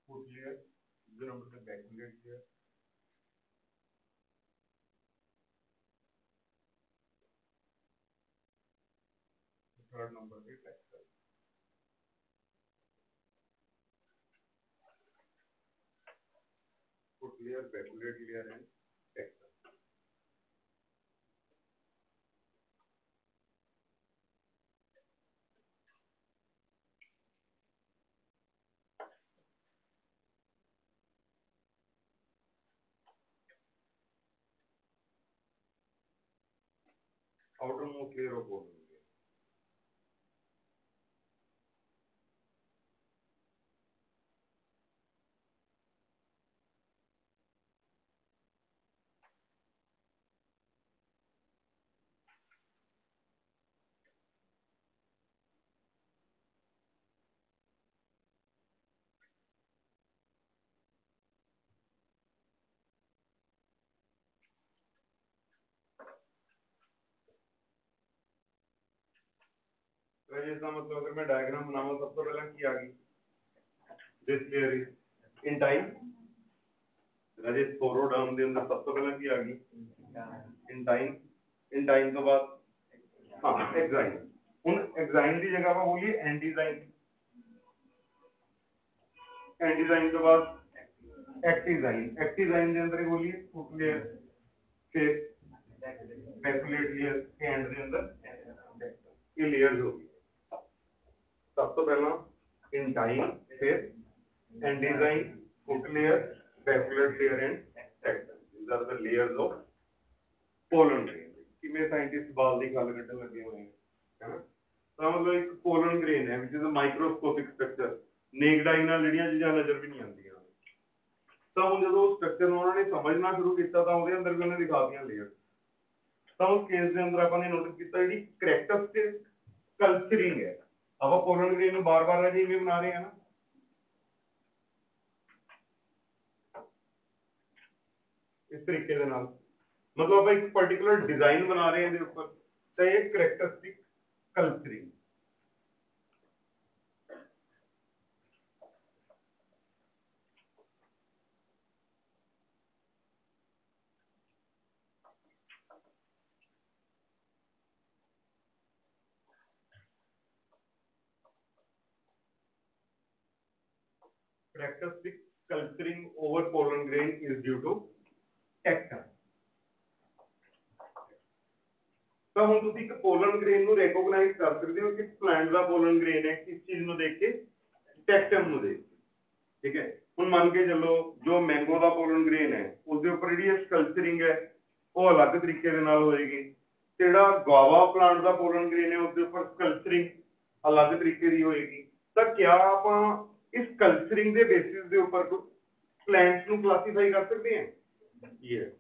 फूड लेयर जो नंबर से बैक्टीरियल लेयर थर्ड नंबर पे textile foot layer bacterial layer and textile outermost layer of pollen राजे इसका मतलब अगर मैं डायग्राम बनावा सब तो पहला की आ गई this layer is intine राजे स्पोरोडर्म ਦੇ अंदर सब तो पहला की आ गई इन टाइम तो बाद हाँ एक्साइन ਹੁਣ एक्साइन की जगह पर बोलिए एंटीजाइन एंटीजाइन तो बाद एक्टिजाइन के अंदर ही बोलिए फुट लेयर फिर बैकलेट लेयर के एंड के अंदर ये लेयर्स होगी सब तो पहला इन टाइम फिर endexine foot layer baculate layer and tectum these are the layers of pollen grain कितने साइंटिस्ट बाल दी गल कटन लगे हुए हैं है ना तो मतलब एक pollen grain है which is a microscopic structure naked eye ਨਾਲ ਜਿਹੜੀਆਂ ਚੀਜ਼ਾਂ ਨਜ਼ਰ ਵੀ ਨਹੀਂ ਆਉਂਦੀਆਂ ਤਾਂ ਹੁਣ ਜਦੋਂ ਸਟਰਕਚਰ ਨੂੰ ਉਹਨਾਂ ਨੇ ਸਮਝਣਾ ਸ਼ੁਰੂ ਕੀਤਾ ਤਾਂ ਉਹਦੇ ਅੰਦਰ ਵੀ ਉਹਨੇ ਦਿਖਾਤੀਆਂ ਲੇਅਰ ਤਾਂ ਉਸ ਕੇਸ ਦੇ ਅੰਦਰ ਆਪਾਂ ਨੇ ਨੋਟਿਸ ਕੀਤਾ ਜਿਹੜੀ ਕਰੈਕਟਰਿਸਟਿਕ ਕਲਚਰਿੰਗ ਹੈ ਆਪਾਂ ਪੋਲਨ ਗ੍ਰੇਨ ਨੂੰ ਬਾਰ-ਬਾਰ ਅਜੇ ਇਵੇਂ ਬਣਾ ਰਹੇ ਹਾਂ ਨਾ ਇਸ ਤਰੀਕੇ ਦੇ ਨਾਲ मतलब आप एक पर्टिकुलर डिजाइन बना रहे हैं इनके ऊपर तो ये characteristic culturing characteristic culturing over pollen grain is due to tecton ਤਾਂ ਹੁਣ ਤੁਸੀਂ ਇੱਕ ਪੋਲਨ ਗ੍ਰੇਨ ਨੂੰ ਰੈਕੋਗਨਾਈਜ਼ ਕਰ ਸਕਦੇ ਹੋ ਕਿ ਪਲਾਂਟ ਦਾ ਪੋਲਨ ਗ੍ਰੇਨ ਹੈ ਕਿਸ ਚੀਜ਼ ਨੂੰ ਦੇਖ ਕੇ ਟੈਕਟਮ ਨੂੰ ਦੇਖ ਕੇ ਠੀਕ ਹੈ ਹੁਣ ਮੰਨ ਕੇ ਚੱਲੋ ਜੋ ਮੈਂਗੋ ਦਾ ਪੋਲਨ ਗ੍ਰੇਨ ਹੈ ਉਸ ਦੇ ਉੱਪਰ ਜਿਹੜੀ ਕਲਚਰਿੰਗ ਹੈ ਉਹ ਅਲੱਗ ਤਰੀਕੇ ਦੇ ਨਾਲ ਹੋਏਗੀ ਜਿਹੜਾ ਗਵਾਵਾ ਪਲਾਂਟ ਦਾ ਪੋਲਨ ਗ੍ਰੇਨ ਹੈ ਉਸ ਦੇ ਉੱਪਰ ਕਲਚਰਿੰਗ ਅਲੱਗ ਤਰੀਕੇ ਦੀ ਹੋਏਗੀ ਤਾਂ ਕਿਆ ਆਪਾਂ ਇਸ ਕਲਚਰਿੰਗ ਦੇ ਬੇਸਿਸ ਦੇ ਉੱਪਰ ਪਲਾਂਟਸ ਨੂੰ ਕਲਾਸੀਫਾਈ ਕਰ ਸਕਦੇ ਹਾਂ yes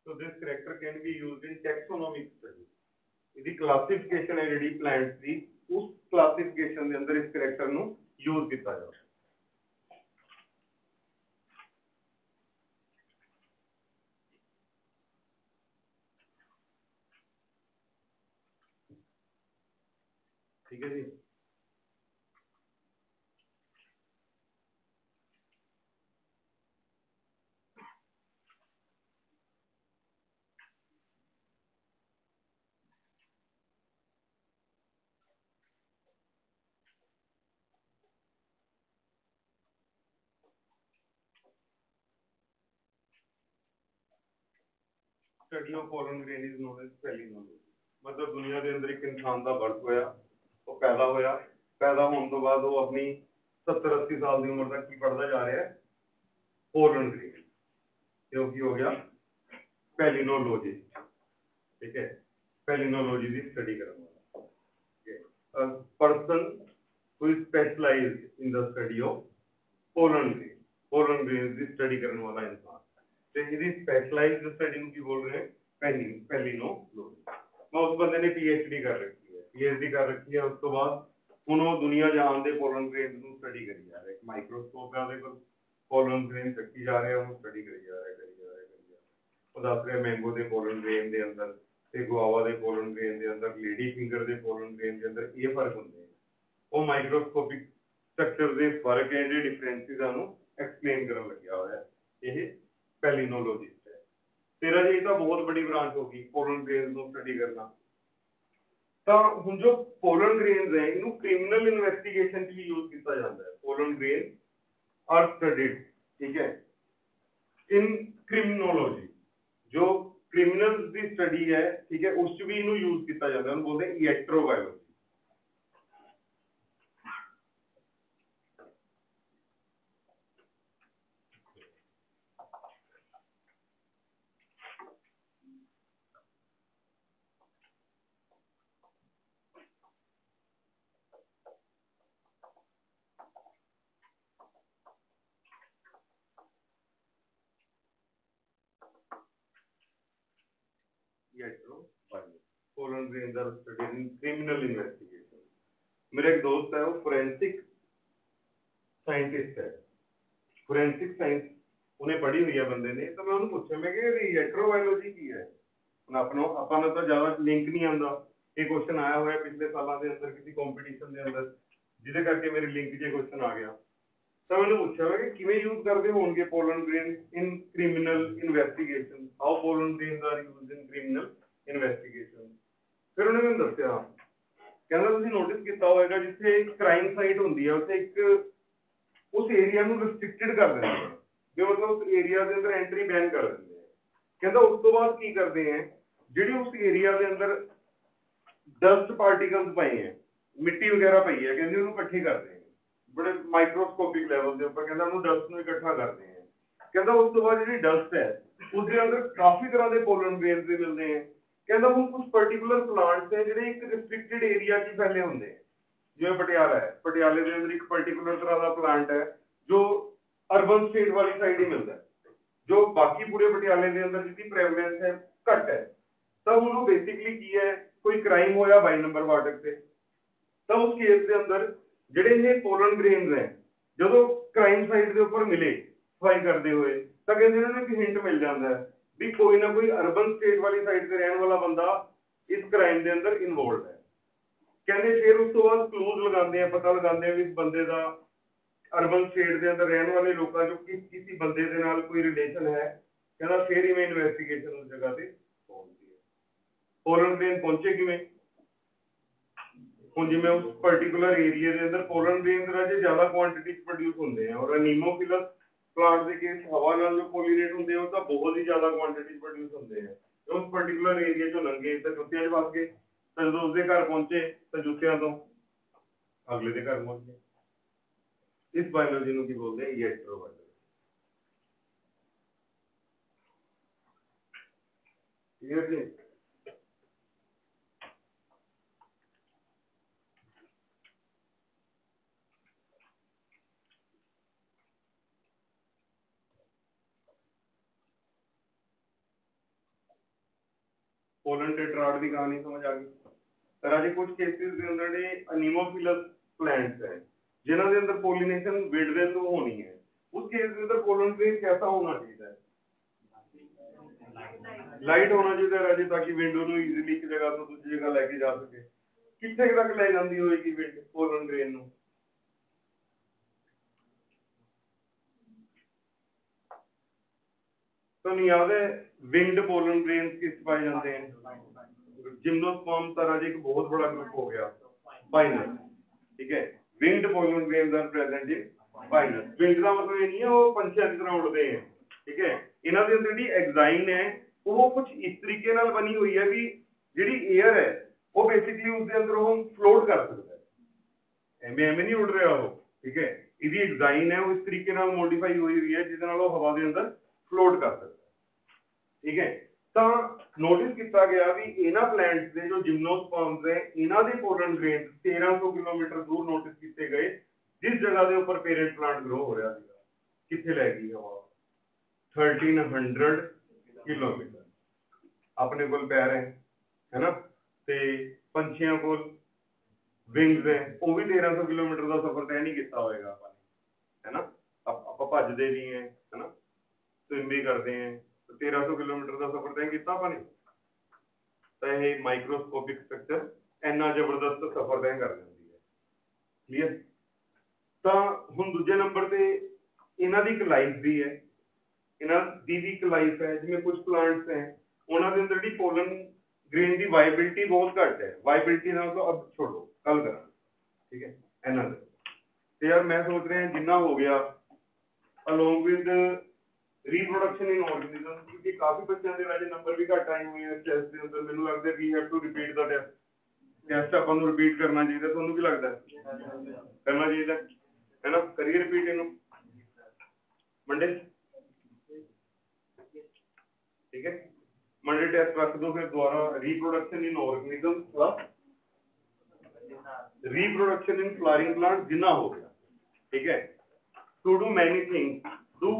So this character can be used in taxonomic study. इसकी क्लासिफिकेशन है ਜਿਹੜੀ प्लांट्स ਦੀ ਉਸ क्लासिफिकेशन ਦੇ ਅੰਦਰ ਇਸ character ਨੂੰ यूज ਕੀਤਾ ਜਾਂਦਾ ठीक है जी study of pollen grain is known as palynology मतलब दुनिया ਦੇ ਅੰਦਰ ਇੱਕ ਇਨਸਾਨ ਦਾ ਬਰਥ ਹੋਇਆ ਉਹ ਪੈਦਾ ਹੋਣ ਤੋਂ ਬਾਅਦ ਉਹ ਆਪਣੀ 70-80 ਸਾਲ ਦੀ ਉਮਰ ਤੱਕ ਕੀ ਪੜਦਾ ਜਾ ਰਿਹਾ ਹੈ pollen grain ਜੋ ਕੀ ਹੋ ਗਿਆ ਪੈਲਿਨੋਲੋਜੀ ठीक है पैलिनोलॉजी की स्टडी करने वाला person who is specialized in the study of pollen grains की स्टडी करने वाला इंसान तो इसकी स्पेशलाइज्ड स्टडी की बोल रहे हैं पैलिनोलॉजी मैं उस बंदे ने पीएचडी कर रखी है उस तो बाद ਹੁਣ ਉਹ ਦੁਨੀਆ ਜਹਾਨ ਦੇ pollen grains ਨੂੰ ਸਟੱਡੀ ਕਰੀ ਜਾ ਰਿਹਾ ਇੱਕ ਮਾਈਕਰੋਸਕੋਪ ਹੈ ਉਹਦੇ ਕੋਲ pollen grain ਚੱਕੀ ਜਾ ਰਿਹਾ ਉਹਨੂੰ ਸਟੱਡੀ ਕਰੀ ਜਾ ਰਿਹਾ ਉਹ ਦੱਸ ਰਿਹਾ ਮੈਂਗੋ ਦੇ pollen grain ਦੇ ਅੰਦਰ ਤੇ ਗੁਆਵਾ ਦੇ pollen grain ਦੇ ਅੰਦਰ ਲੇਡੀ ਫਿੰਗਰ ਦੇ pollen grain ਦੇ ਅੰਦਰ ਇਹ ਫਰਕ ਹੁੰਦੇ ਨੇ ਉਹ ਮਾਈਕਰੋਸਕੋਪਿਕ ਸਟਰਕਚਰ ਦੇ ਫਰਕ ਹੈ ਜਿਹੜੇ ਡਿਫਰੈਂਸਿਸ ਆ ਨੂੰ ਐਕਸਪਲੇਨ ਕਰਨ ਲੱਗਿਆ ਹੋਇਆ ਹੈ ਇਹ ਪੈਲਿਨੋਲੋਜਿਸਟ ਹੈ ਤੇਰਾ ਜੀ ਇਹ ਤਾਂ ਬਹੁਤ ਬੜੀ ਬ੍ਰਾਂਚ ਹੋ ਗਈ pollen grains ਨੂੰ ਸਟੱਡੀ ਕਰਨਾ ਤਾਂ ਹੁਣ ਜੋ pollen grains ਹੈ ਇਹਨੂੰ ਕ੍ਰਿਮੀਨਲ ਇਨਵੈਸਟੀਗੇਸ਼ਨ ਲਈ ਯੂਜ਼ ਕੀਤਾ ਜਾਂਦਾ ਹੈ pollen grain are studied ठीक है in criminology जो क्रिमिनल्स की स्टडी है ठीक है उस भी इनू यूज किया जाता है उन्हें बोलते हैं इलेक्ट्रोबायोलॉजी Pietro Parelli, Poland grains are studied in criminal investigation. मेरा एक दोस्त है, वो फोरेंसिक साइंटिस्ट है, फोरेंसिक साइंस उन्हें पढ़ी हुई है बंदे ने, तो मैं उन्हें पूछा, मैं कि रिएट्रोबायोलॉजी की है, ਆਪਾਂ ਨੂੰ ਤਾਂ ਜ਼ਿਆਦਾ ਲਿੰਕ ਨਹੀਂ ਆਉਂਦਾ, ਇਹ ਕੁਐਸਚਨ ਆਇਆ ਹੋਇਆ ਪਿਛਲੇ ਸਾਲਾਂ ਦੇ ਅੰਦਰ ਕਿਸੇ ਕੰਪੀਟੀਸ਼ਨ ਦੇ ਅੰਦਰ, ਜਿਹਦੇ ਕਰਕੇ ਮੇਰੇ ਲਿੰਕ 'ਚ ਕੁਐਸਚਨ ਆ ਗਿਆ। ਤਾਂ ਮੈਨੂੰ ਪੁੱਛਿਆ ਹੋਇਆ ਕਿ ਕਿਵੇਂ ਯੂਜ਼ ਕਰਦੇ ਹੋਣਗੇ pollen grain in criminal investigation, how pollen grains are used in criminal investigation. ਫਿਰ ਉਹਨੇ ਮੈਨੂੰ ਦੱਸਿਆ, ਕਹਿੰਦਾ ਤੁਸੀਂ ਨੋਟਿਸ ਕੀਤਾ ਹੋਵੇਗਾ ਜਿੱਥੇ ਕ੍ਰਾਈਮ ਸਾਈਟ ਹੁੰਦੀ ਹੈ ਉੱਥੇ ਇੱਕ ਉਸ ਏਰੀਆ ਨੂੰ ਰਿਸਟ੍ਰਿਕਟਡ ਕਰ ਦਿੰਦੇ ਹੈ, ਵੀ ਮਤਲਬ ਉਸ ਏਰੀਆ ਦੇ ਅੰਦਰ ਐਂਟਰੀ ਬੈਨ ਕਰ ਦਿੰਦੇ ਹੈ। ਕਹਿੰਦਾ ਉਸ ਤੋਂ ਬਾਅਦ ਕੀ ਕਰਦੇ ਹੈ, ਜਿਹੜੀ ਉਸ ਏਰੀਆ ਦੇ ਅੰਦਰ ਡਸਟ ਪਾਰਟੀਕਲਸ ਪਏ ਹੈ, ਮਿੱਟੀ ਵਗੈਰਾ ਪਈ ਹੈ, ਕਹਿੰਦੇ ਉਹਨੂੰ ਇਕੱਠੀ ਕਰਦੇ ਹੈ ਬੜੇ ਮਾਈਕਰੋਸਕੋਪਿਕ ਲੈਵਲ ਦੇ ਉੱਪਰ, ਕਹਿੰਦਾ ਉਹਨੂੰ ਡਸਟ ਨੂੰ ਇਕੱਠਾ ਕਰਦੇ ਹੈ। ਕਹਿੰਦਾ ਉਸ ਤੋਂ ਬਾਅਦ ਜਿਹੜੀ ਡਸਟ ਹੈ ਉਸਦੇ ਅੰਦਰ ਕਾਫੀ ਤਰ੍ਹਾਂ ਦੇ ਪੋਲਨ ਗ੍ਰੇਨਸ ਵੀ ਮਿਲਦੇ ਹੈ। ਕਹਿੰਦਾ ਹੁਣ ਕੁਝ ਪਰਟੀਕੂਲਰ ਪਲਾਂਟਸ ਹੈ ਜਿਹੜੇ ਇੱਕ ਰਿਸਟ੍ਰਿਕਟਡ ਏਰੀਆ 'ਚ ਫੈਲੇ ਹੁੰਦੇ ਹੈ, ਜਿਵੇਂ ਪਟਿਆਲਾ ਹੈ, ਪਟਿਆਲੇ ਦੇ ਅੰਦਰ ਇੱਕ ਪਰਟੀਕੂਲਰ ਤਰ੍ਹਾਂ ਦਾ ਪਲਾਂਟ ਹੈ ਜੋ ਅਰਬਨ ਸਟੇਟ ਵਾਲੀ ਸਾਈਡ ਹੀ ਮਿਲਦਾ ਹੈ, ਜੋ ਬਾਕੀ ਪੂਰੇ ਪਟਿਆਲੇ ਦੇ ਅੰਦਰ ਜਿਹਦੀ ਪ੍ਰੈਵਲੈਂਸ ਹੈ ਘੱਟ ਹੈ। ਤਾਂ ਹੁਣ ਉਹ ਬੇਸਿਕਲੀ ਕੀ ਹੈ, ਕੋਈ ਕ੍ਰਾਈਮ ਹੋਇਆ 22 ਨੰਬਰ ਵਾਰਡ ਤੇ, ਤਾਂ ਉਸ ਕੇਸ ਦੇ ਅੰਦਰ ਜਿਹੜੇ ਇਹ ਪੋਲਨ ਗ੍ਰੇਨਸ ਹੈ ਜਦੋਂ ਕ੍ਰਾਈਮ ਸਾਈਟ ਦੇ ਉੱਪਰ ਮਿਲੇ ਸਫਾਈ ਕਰਦੇ ਹੋਏ, ਤਾਂ ਕਹਿੰਦੇ ਇਹਨਾਂ ਨੂੰ ਇੱਕ ਹਿੰਟ ਮਿਲ ਜਾਂਦਾ ਹੈ ਵੀ ਕੋਈ ਨਾ ਕੋਈ ਅਰਬਨ ਸਟੇਟ ਵਾਲੀ ਸਾਈਡ ਤੇ ਰਹਿਣ ਵਾਲਾ ਬੰਦਾ ਇਸ ਕ੍ਰਾਈਮ ਦੇ ਅੰਦਰ ਇਨਵੋਲਵ ਹੈ। ਕਹਿੰਦੇ ਫਿਰ ਉਸ ਤੋਂ ਬਾਅਦ ਕਲੂਜ਼ ਲਗਾਉਂਦੇ ਆ, ਪਤਾ ਲਗਾਉਂਦੇ ਆ ਵੀ ਇਸ ਬੰਦੇ ਦਾ ਅਰਬਨ ਸਟੇਟ ਦੇ ਅੰਦਰ ਰਹਿਣ ਵਾਲੇ ਲੋਕਾਂ ਚੋਂ ਕਿਸੇ ਬੰਦੇ ਦੇ ਨਾਲ ਕੋਈ ਰਿਲੇਸ਼ਨ ਹੈ। ਕਹਿੰਦਾ ਫਿਰ ਇਵੇਂ ਇਨਵੈਸਟੀਗੇਸ਼ਨ ਉਸ ਜਗ੍ਹਾ ਤੇ ਪਹੁੰਚਦੀ ਹੈ। ਪੋਲਨ ਗ੍ਰੇਨ ਪਹੁੰਚੇ ਕਿਵੇਂ, ਹੁਣ ਜਿਵੇਂ ਉਸ ਪਰਟੀਕੂਲਰ ਏਰੀਆ ਦੇ ਅੰਦਰ ਪੋਲਨ ਗ੍ਰੇਨਸ ਰਾਜੇ ਜ਼ਿਆਦਾ ਕੁਆਂਟੀਟੀ 'ਚ ਪ੍ਰੋਡਿਊਸ ਹੁੰਦੇ ਆ, ਔਰ ਅਨੀਮੋਫਿਲਸ ਪਲਾਂਟ ਦੇ ਕੇਸ ਹਵਾ ਨਾਲ ਜੋ ਪੋਲੀਨੇਟ ਹੁੰਦੇ ਆ ਉਹ ਤਾਂ ਬਹੁਤ ਹੀ ਜ਼ਿਆਦਾ ਕੁਆਂਟੀਟੀ 'ਚ ਪ੍ਰੋਡਿਊਸ ਹੁੰਦੇ ਆ। ਉਸ ਪਰਟੀਕੂਲਰ ਏਰੀਆ 'ਚੋਂ ਲੰਘੇ ਤਾਂ ਜੁੱਤਿਆਂ 'ਚ ਫਸ ਗਏ, ਤਾਂ ਜਦੋਂ ਉਸਦੇ ਘਰ ਪਹੁੰਚੇ ਤਾਂ ਜੁੱਤਿਆਂ ਤੋਂ ਅਗਲੇ ਦੇ ਘਰ ਪਹੁੰਚ ਗਏ। ਇਸ ਬਾਇਓਲੋਜੀ ਨੂੰ ਕੀ ਬੋਲਦੇ ਆ, ਇਲੈਕਟ੍ਰੋਬਾਇਓਲੋਜੀ। ਕਲੀਅਰ ਜੀ। पोलन टेट्राड की कहानी समझ आ गई। राजे कुछ केसेस के अंदर ने अनीमोफिलस प्लांट्स है जिन्हां दे अंदर पोलिनेशन विंड थ्रू होनी है, उस केस के अंदर पोलन ग्रेन कैसा होना चाहिए, लाइट होना चाहिए राजे, ताकि विंड ਨੂੰ ਈਜ਼ੀਲੀ ਇੱਕ ਜਗ੍ਹਾ ਤੋਂ ਦੂਜੀ ਜਗ੍ਹਾ ਲੈ ਕੇ ਜਾ ਸਕੇ। ਕਿੱਥੇ ਤੱਕ ਲੈ ਜਾਂਦੀ ਹੋਏਗੀ ਵਿੰਡ ਪੋਲਨ ਗ੍ਰੇਨ ਨੂੰ, ਤੁਹਾਨੂੰ ਯਾਦ ਹੈ ਵਿੰਡ ਪੋਲਨ ਗ੍ਰੇਨਸ ਕਿਸ ਪਾਏ ਜਾਂਦੇ हैं, जिम्नोस्पर्म का राजे एक बहुत बड़ा ग्रुप हो गया पाइनस, ठीक है। Winged pollen grains are present in Pinus. Wing का मतलब ये नहीं है वो पंछियों की तरह उड़ते हैं, ठीक है। इन्हां दे अंदर जिहड़ी एक्साइन है वो कुछ इस तरीके नाल बनी हुई है कि जिहड़ी एयर है वो बेसिकली उसके अंदर वो फ्लोट कर सकता है, एवें एवें नहीं उड़ रहा वो, ठीक है। इसकी एक्साइन है वो इस तरीके नाल मॉडिफाई हुई हुई है जिसदे नाल वो हवा के अंदर फ्लोट कर सकता है, ठीक है। ਤਾਂ ਨੋਟਿਸ ਕੀਤਾ ਗਿਆ ਵੀ ਇਹਨਾਂ ਪਲਾਂਟਸ ਦੇ ਜੋ ਜਿਮਨੋਸਪਰਮਸ ਹੈ ਇਹਨਾਂ ਦੇ ਪੋਲਨ ਗ੍ਰੇਨ 1300 ਕਿਲੋਮੀਟਰ ਦੂਰ ਨੋਟਿਸ ਕੀਤੇ ਗਏ, ਜਿਸ ਜਗ੍ਹਾ ਦੇ ਉੱਪਰ ਪੇਰੈਂਟ ਪਲਾਂਟ ਗਰੋ ਹੋ ਰਿਹਾ ਸੀਗਾ। ਕਿੱਥੇ ਲੈ ਗਈ ਹਵਾ, 1300 ਕਿਲੋਮੀਟਰ। ਆਪਣੇ ਕੋਲ ਪੈਰ ਹੈ ਨਾ, ਤੇ ਪੰਛੀਆਂ ਕੋਲ ਵਿੰਗਸ ਹੈ, ਉਹ ਵੀ 1300 ਕਿਲੋਮੀਟਰ ਦਾ ਸਫ਼ਰ ਤੈਅ ਨਹੀਂ ਕੀਤਾ ਹੋਏਗਾ ਆਪਾਂ ਨੇ, ਹੈ ਨਾ। ਆਪਾਂ ਭੱਜਦੇ ਵੀ ਹੈ ਨਾ, ਸਵਿਮ ਵੀ ਕਰਦੇ ਹੈ, 1300 ਕਿਲੋਮੀਟਰ ਦਾ ਸਫ਼ਰ ਤੈਅ ਕੀਤਾ ਆਪਾਂ ਨੇ। ਤਾਂ ਇਹ ਮਾਈਕਰੋਸਕੋਪਿਕ ਸਟਰਕਚਰ ਇੰਨਾ ਜ਼ਬਰਦਸਤ ਸਫ਼ਰ ਤੈਅ ਕਰ ਜਾਂਦੀ ਹੈ, ਕਲੀਅਰ। ਤਾਂ ਹੁਣ ਦੂਜੇ ਨੰਬਰ ਤੇ ਇਹਨਾਂ ਦੀ ਇੱਕ ਲਾਈਫ ਵੀ ਹੈ, ਇਹਨਾਂ ਦੀ ਵੀ ਇੱਕ ਲਾਈਫ ਹੈ। ਜਿਵੇਂ ਕੁਝ ਪਲਾਂਟਸ ਹੈ ਉਹਨਾਂ ਦੇ ਅੰਦਰ ਜਿਹੜੀ ਪੋਲਨ ਗ੍ਰੇਨ ਦੀ ਵਾਇਬਿਲਿਟੀ ਬਹੁਤ ਘੱਟ ਹੈ, ਵਾਇਬਿਲਿਟੀ ਨਾਲ ਤਾਂ ਅਬ ਛੋੜੋ ਕੱਲ ਕਰਾਂ, ਠੀਕ ਹੈ। ਇਹਨਾਂ ਦੇ ਤੇ ਯਾਰ ਮੈਂ ਸੋਚ ਰਿਹਾ ਜਿੰਨਾ ਹੋ ਗਿਆ along with reproduction in organism, ਕਿਉਂਕਿ ਕਾਫੀ ਬੱਚਿਆਂ ਦੇ ਰਾਜੇ ਨੰਬਰ ਵੀ ਘੱਟ ਆਏ ਹੋਏ ਆ ਟੈਸਟ ਦੇ ਅੰਦਰ। ਮੈਨੂੰ ਲੱਗਦਾ we have to repeat the test ਆਪਾਂ ਨੂੰ ਰਿਪੀਟ ਕਰਨਾ ਚਾਹੀਦਾ। ਤੁਹਾਨੂੰ ਕੀ ਲੱਗਦਾ ਕਰਨਾ ਚਾਹੀਦਾ ਹੈ ਨਾ, ਕਰੀਏ ਰਿਪੀਟ ਇਹਨੂੰ ਮੰਡੇ, ਠੀਕ ਹੈ। मंडे टेस्ट रख दो, फिर दोबारा reproduction in organism plus reproduction in flowering plant जितना हो गया, ठीक है। To do many things, do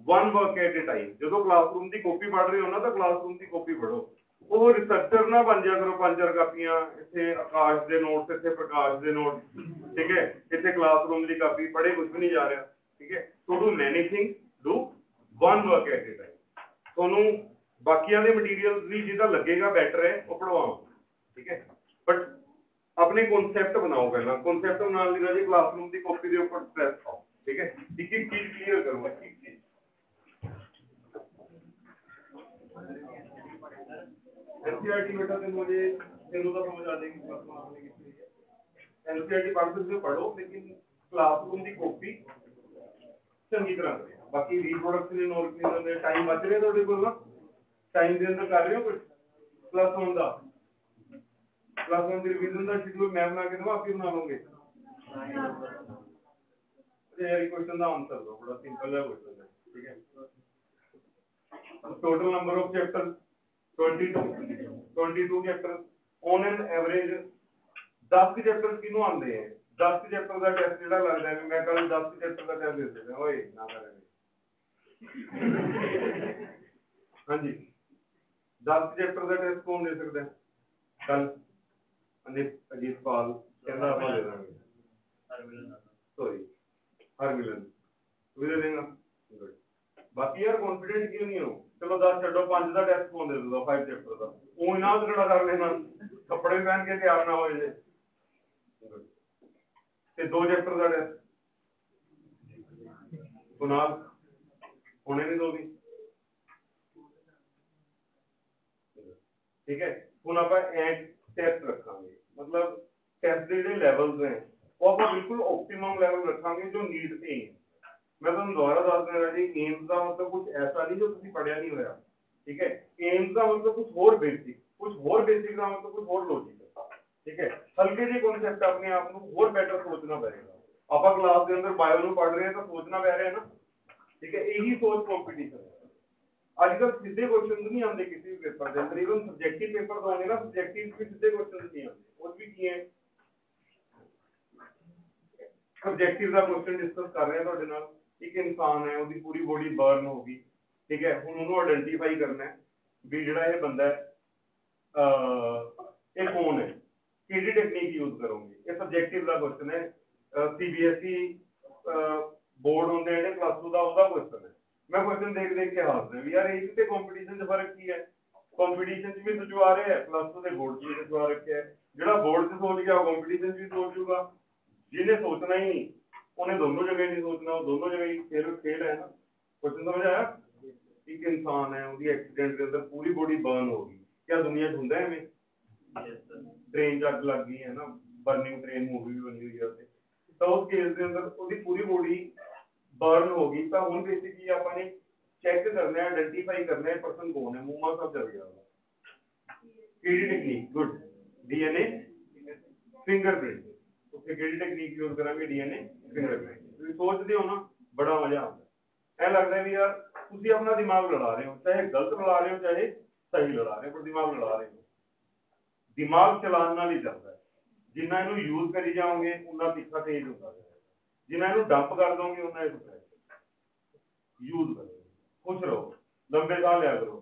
one work at a time. जो क्लासरूम की कॉपी पढ़ रहे हो ना तो क्लासरूम की कॉपी पढ़ो, ਉਹ ਰਿਸਰਚਰ ਨਾ ਬਣ ਜਾ ਕਰੋ 5-4 ਕਾਪੀਆਂ, ਇੱਥੇ ਆਕਾਸ਼ ਦੇ ਨੋਟਸ, ਇੱਥੇ ਪ੍ਰਕਾਸ਼ ਦੇ ਨੋਟ, ਠੀਕ ਹੈ, ਇੱਥੇ ਕਲਾਸਰੂਮ ਦੀ ਕਾਪੀ, ਪੜ੍ਹੇ ਕੁਝ ਵੀ ਨਹੀਂ ਜਾ ਰਿਹਾ, ਠੀਕ ਹੈ। ਟੂ ਡੂ ਮੈਨੀ thing, do one work at a time. ਤੁਹਾਨੂੰ ਬਾਕੀਆਂ ਦੇ ਮਟੀਰੀਅਲਸ ਵੀ ਜਿਹਦਾ ਲੱਗੇਗਾ ਬੈਟਰ ਹੈ ਉਹ ਪੜਵਾਓ, ਠੀਕ ਹੈ, ਬਟ ਆਪਣੇ ਕਨਸੈਪਟ ਬਣਾਓ। ਪਹਿਲਾਂ ਕਨਸੈਪਟ ਬਣਾਉਣ ਲਈ ਰਾਜੀ ਕਲਾਸਰੂਮ ਦੀ ਕਾਪੀ ਦੇ ਉੱਪਰ ਸਟ੍ਰੈਸ ਪਾਓ, ਠੀਕ ਹੈ, ਇੱਕ ਇੱਕ ਚੀਜ਼ ਕਲੀਅਰ ਕਰੋ, ਇੱਕ ਇੱਕ ਚੀਜ਼। एनसीईआरटी बेटा तो मुझे तेनू तो समझ आ जाएगी, एनसीईआरटी पढ़ सकते हो पढ़ो, लेकिन क्लासरूम की कॉपी चंगी तरह करें। बाकी रीप्रोडक्शन और टाइम बच रहे थोड़े को ना, टाइम के अंदर कर रहे हो कुछ प्लस वन का, प्लस वन की रिवीजन का शेड्यूल मैं बना के दूंगा, आप ही बना लोगे? यार क्वेश्चन का आंसर दो, बड़ा सिंपल है क्वेश्चन है, ठीक है। Total number of chapter 22 chapter on an average 10 chapter किनों आते हैं? 10 चैप्टर का टेस्ट जेड़ा लगदा है, मैं कल 10 चैप्टर का टेस्ट दे सकदा ओए ना करे। हां जी 10 चैप्टर का टेस्ट कौन दे सकदा है? कल अजीत पाल कहना आप दे देंगे, हरमिलन तू दे देगा। बाकी यार कॉन्फिडेंट क्यों नहीं हो? चलो 10 छो, 5 का टेस्ट कौन दे दूंगा? 5 चैप्टर का वो ना खड़ा कर लेना, कपड़े पहन के तैयार ना हो जाए। ते 2 चैप्टर का टेस्ट कुनाल होने नहीं दोगी, ठीक है। हुण आप टेस्ट रखांगे, मतलब टेस्ट के जो लैवल्स हैं वो आप बिल्कुल ऑप्टिमम लैवल रखांगे जो नीड से। मैं तुम दोबारा दस देना जी, एम्स का मतलब कुछ ऐसा नहीं जो तुम पढ़िया नहीं होया, ठीक है। एम्स का मतलब कुछ होर बेसिक, कुछ होर बेसिक का मतलब कुछ होर लॉजिक, ठीक है। हल्के जी कॉन्सेप्ट अपने आप को होर बेटर सोचना पड़ेगा। आप क्लास के अंदर बायो में पढ़ रहे हैं तो सोचना पै रहा है ना, ठीक है। यही सोच कॉम्पिटिशन है। आजकल सीधे क्वेश्चन नहीं आते किसी भी पेपर के अंदर, इवन सब्जेक्टिव पेपर तो होंगे ना, सब्जेक्टिव भी सीधे क्वेश्चन नहीं आते, और भी की है सब्जेक्टिव का क्वेश्चन डिस्कस कर रहे हैं ਤੁਹਾਡੇ ਨਾਲ। एक इंसान है, उसकी पूरी बॉडी बर्न होगी, ठीक है। हुण ਉਹਨੂੰ आइडेंटिफाई करना है भी ਜਿਹੜਾ ਇਹ ਬੰਦਾ है ਇਹ कौन है, ਕਿਹੜੀ टेक्निक यूज करोगे। ये सब्जेक्टिव का क्वेश्चन है, सीबीएसई बोर्ड होंगे ਜਿਹੜੇ प्लस 2 का ਉਹਦਾ क्वेश्चन है। मैं क्वेश्चन देख देख के हाथ में यार एक ते कंपटीशन च फर्क की है, कंपटीशन च भी सचवा रहे हैं, प्लस 2 के बोर्ड च भी सचवा रखे है। ਜਿਹੜਾ बोर्ड से सोच गया कंपटीशन च भी सोच जूगा, जिन्हें सोचना ही नहीं उन्हें दोनों जगह नहीं सोचना, वो दोनों जगह ही फेल है ना। क्वेश्चन समझ आया? एक इंसान है, उसकी एक्सीडेंट के अंदर पूरी बॉडी बर्न होगी, क्या दुनिया च हुंदा है एवें? ट्रेन च अग लग गई है ना, बर्निंग ट्रेन मूवी भी बनी हुई है उत्ते, तो उस केस के अंदर उसकी पूरी बॉडी बर्न होगी। तो हुण बेसिकली आपने चेक करना है, आइडेंटिफाई करना है पर्सन कौन है। मूमा सब चल गया KD technique, good DNA fingerprint, उससे केडी टेक्निक यूज करांगे? DNA fingerprint. तुसीं सोचदे हो ना, बड़ा मजा आता है। ऐ लगदा है भी यार तुसीं अपना दिमाग लड़ा रहे हो, चाहे गलत लड़ा रहे हो चाहे सही लड़ा रहे हो, पर दिमाग लड़ा रहे हो। दिमाग चलाने नाल ही चलदा है, जिन्ना इनू यूज करी जाओगे उन्ना तिखा तेज होता जाएगा, जिन्ना इनू डंप कर दोगे उन्ना यूज करो, खुश रहो, लंबे साह लिया करो,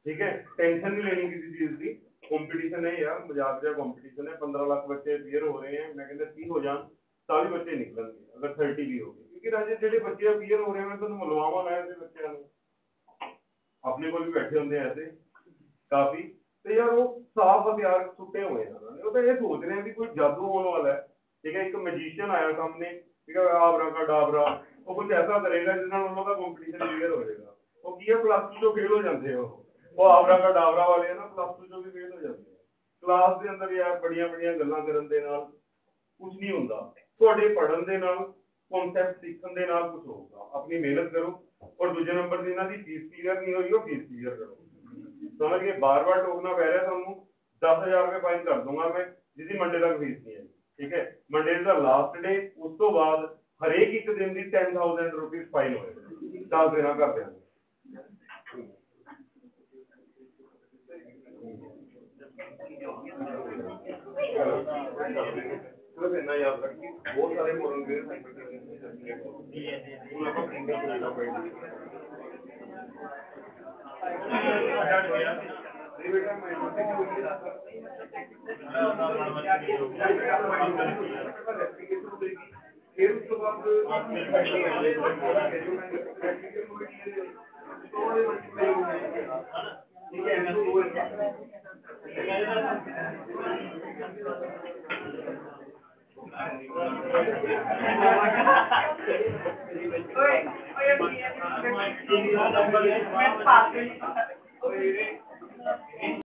ठीक है। टेंशन नहीं लेनी किसी चीज की। कंपटीशन है यार, मजाक का कंपटीशन है। 15 लाख बच्चे क्लियर हो रहे हैं, मैं कहता 30 हो जान ताकि बच्चे निकलेंगे, अगर 30 भी हो गए, क्योंकि राजे जेडे बच्चे क्लियर हो रहे हैं तो मुलवावा लाया थे बच्चों ने, अपने को भी बैठे होंगे ऐसे काफी, तो यार वो साफ हथियार छुट्टे हुए हैं उन्होंने, वो तो ये सोच रहे हैं कि कोई जादू होने वाला है, ठीक है। एक मैजिशियन आया सामने, ठीक है, आबरा का डाबरा, वो कुछ ऐसा करेगा जिससे उनका कंपटीशन क्लियर हो जाएगा। वो की प्लस 2 जो फेल हो जाते हो, वो आबरा का डाबरा वाले है ना, प्लस 2 जो भी फेल हो जाते हैं क्लास के अंदर। यार बड़िया बड़िया गल्लां करन दे नाल कुछ नहीं हुंदा, तुहाडे पढ़न दे नाल कॉन्सेप्ट सीखण दे नाल कुछ होगा। अपनी मेहनत करो, और दूजे नंबर दी इन्हां दी फीस क्लियर नहीं होई, वो फीस क्लियर करो। समझ के बार बार टोकना पै रहा थानू, 10,000 रुपये फाइन कर दूंगा मैं, जिसकी मंडे तक फीस नहीं है, ठीक है। मंडे का लास्ट डे, उस तो बाद हरेक एक दिन की 10,000 रुपीज फाइन होएगा, 10 दिन कर देंगे। सिर्फ इतना याद रखिए, बहुत सारे फिर उसके बाद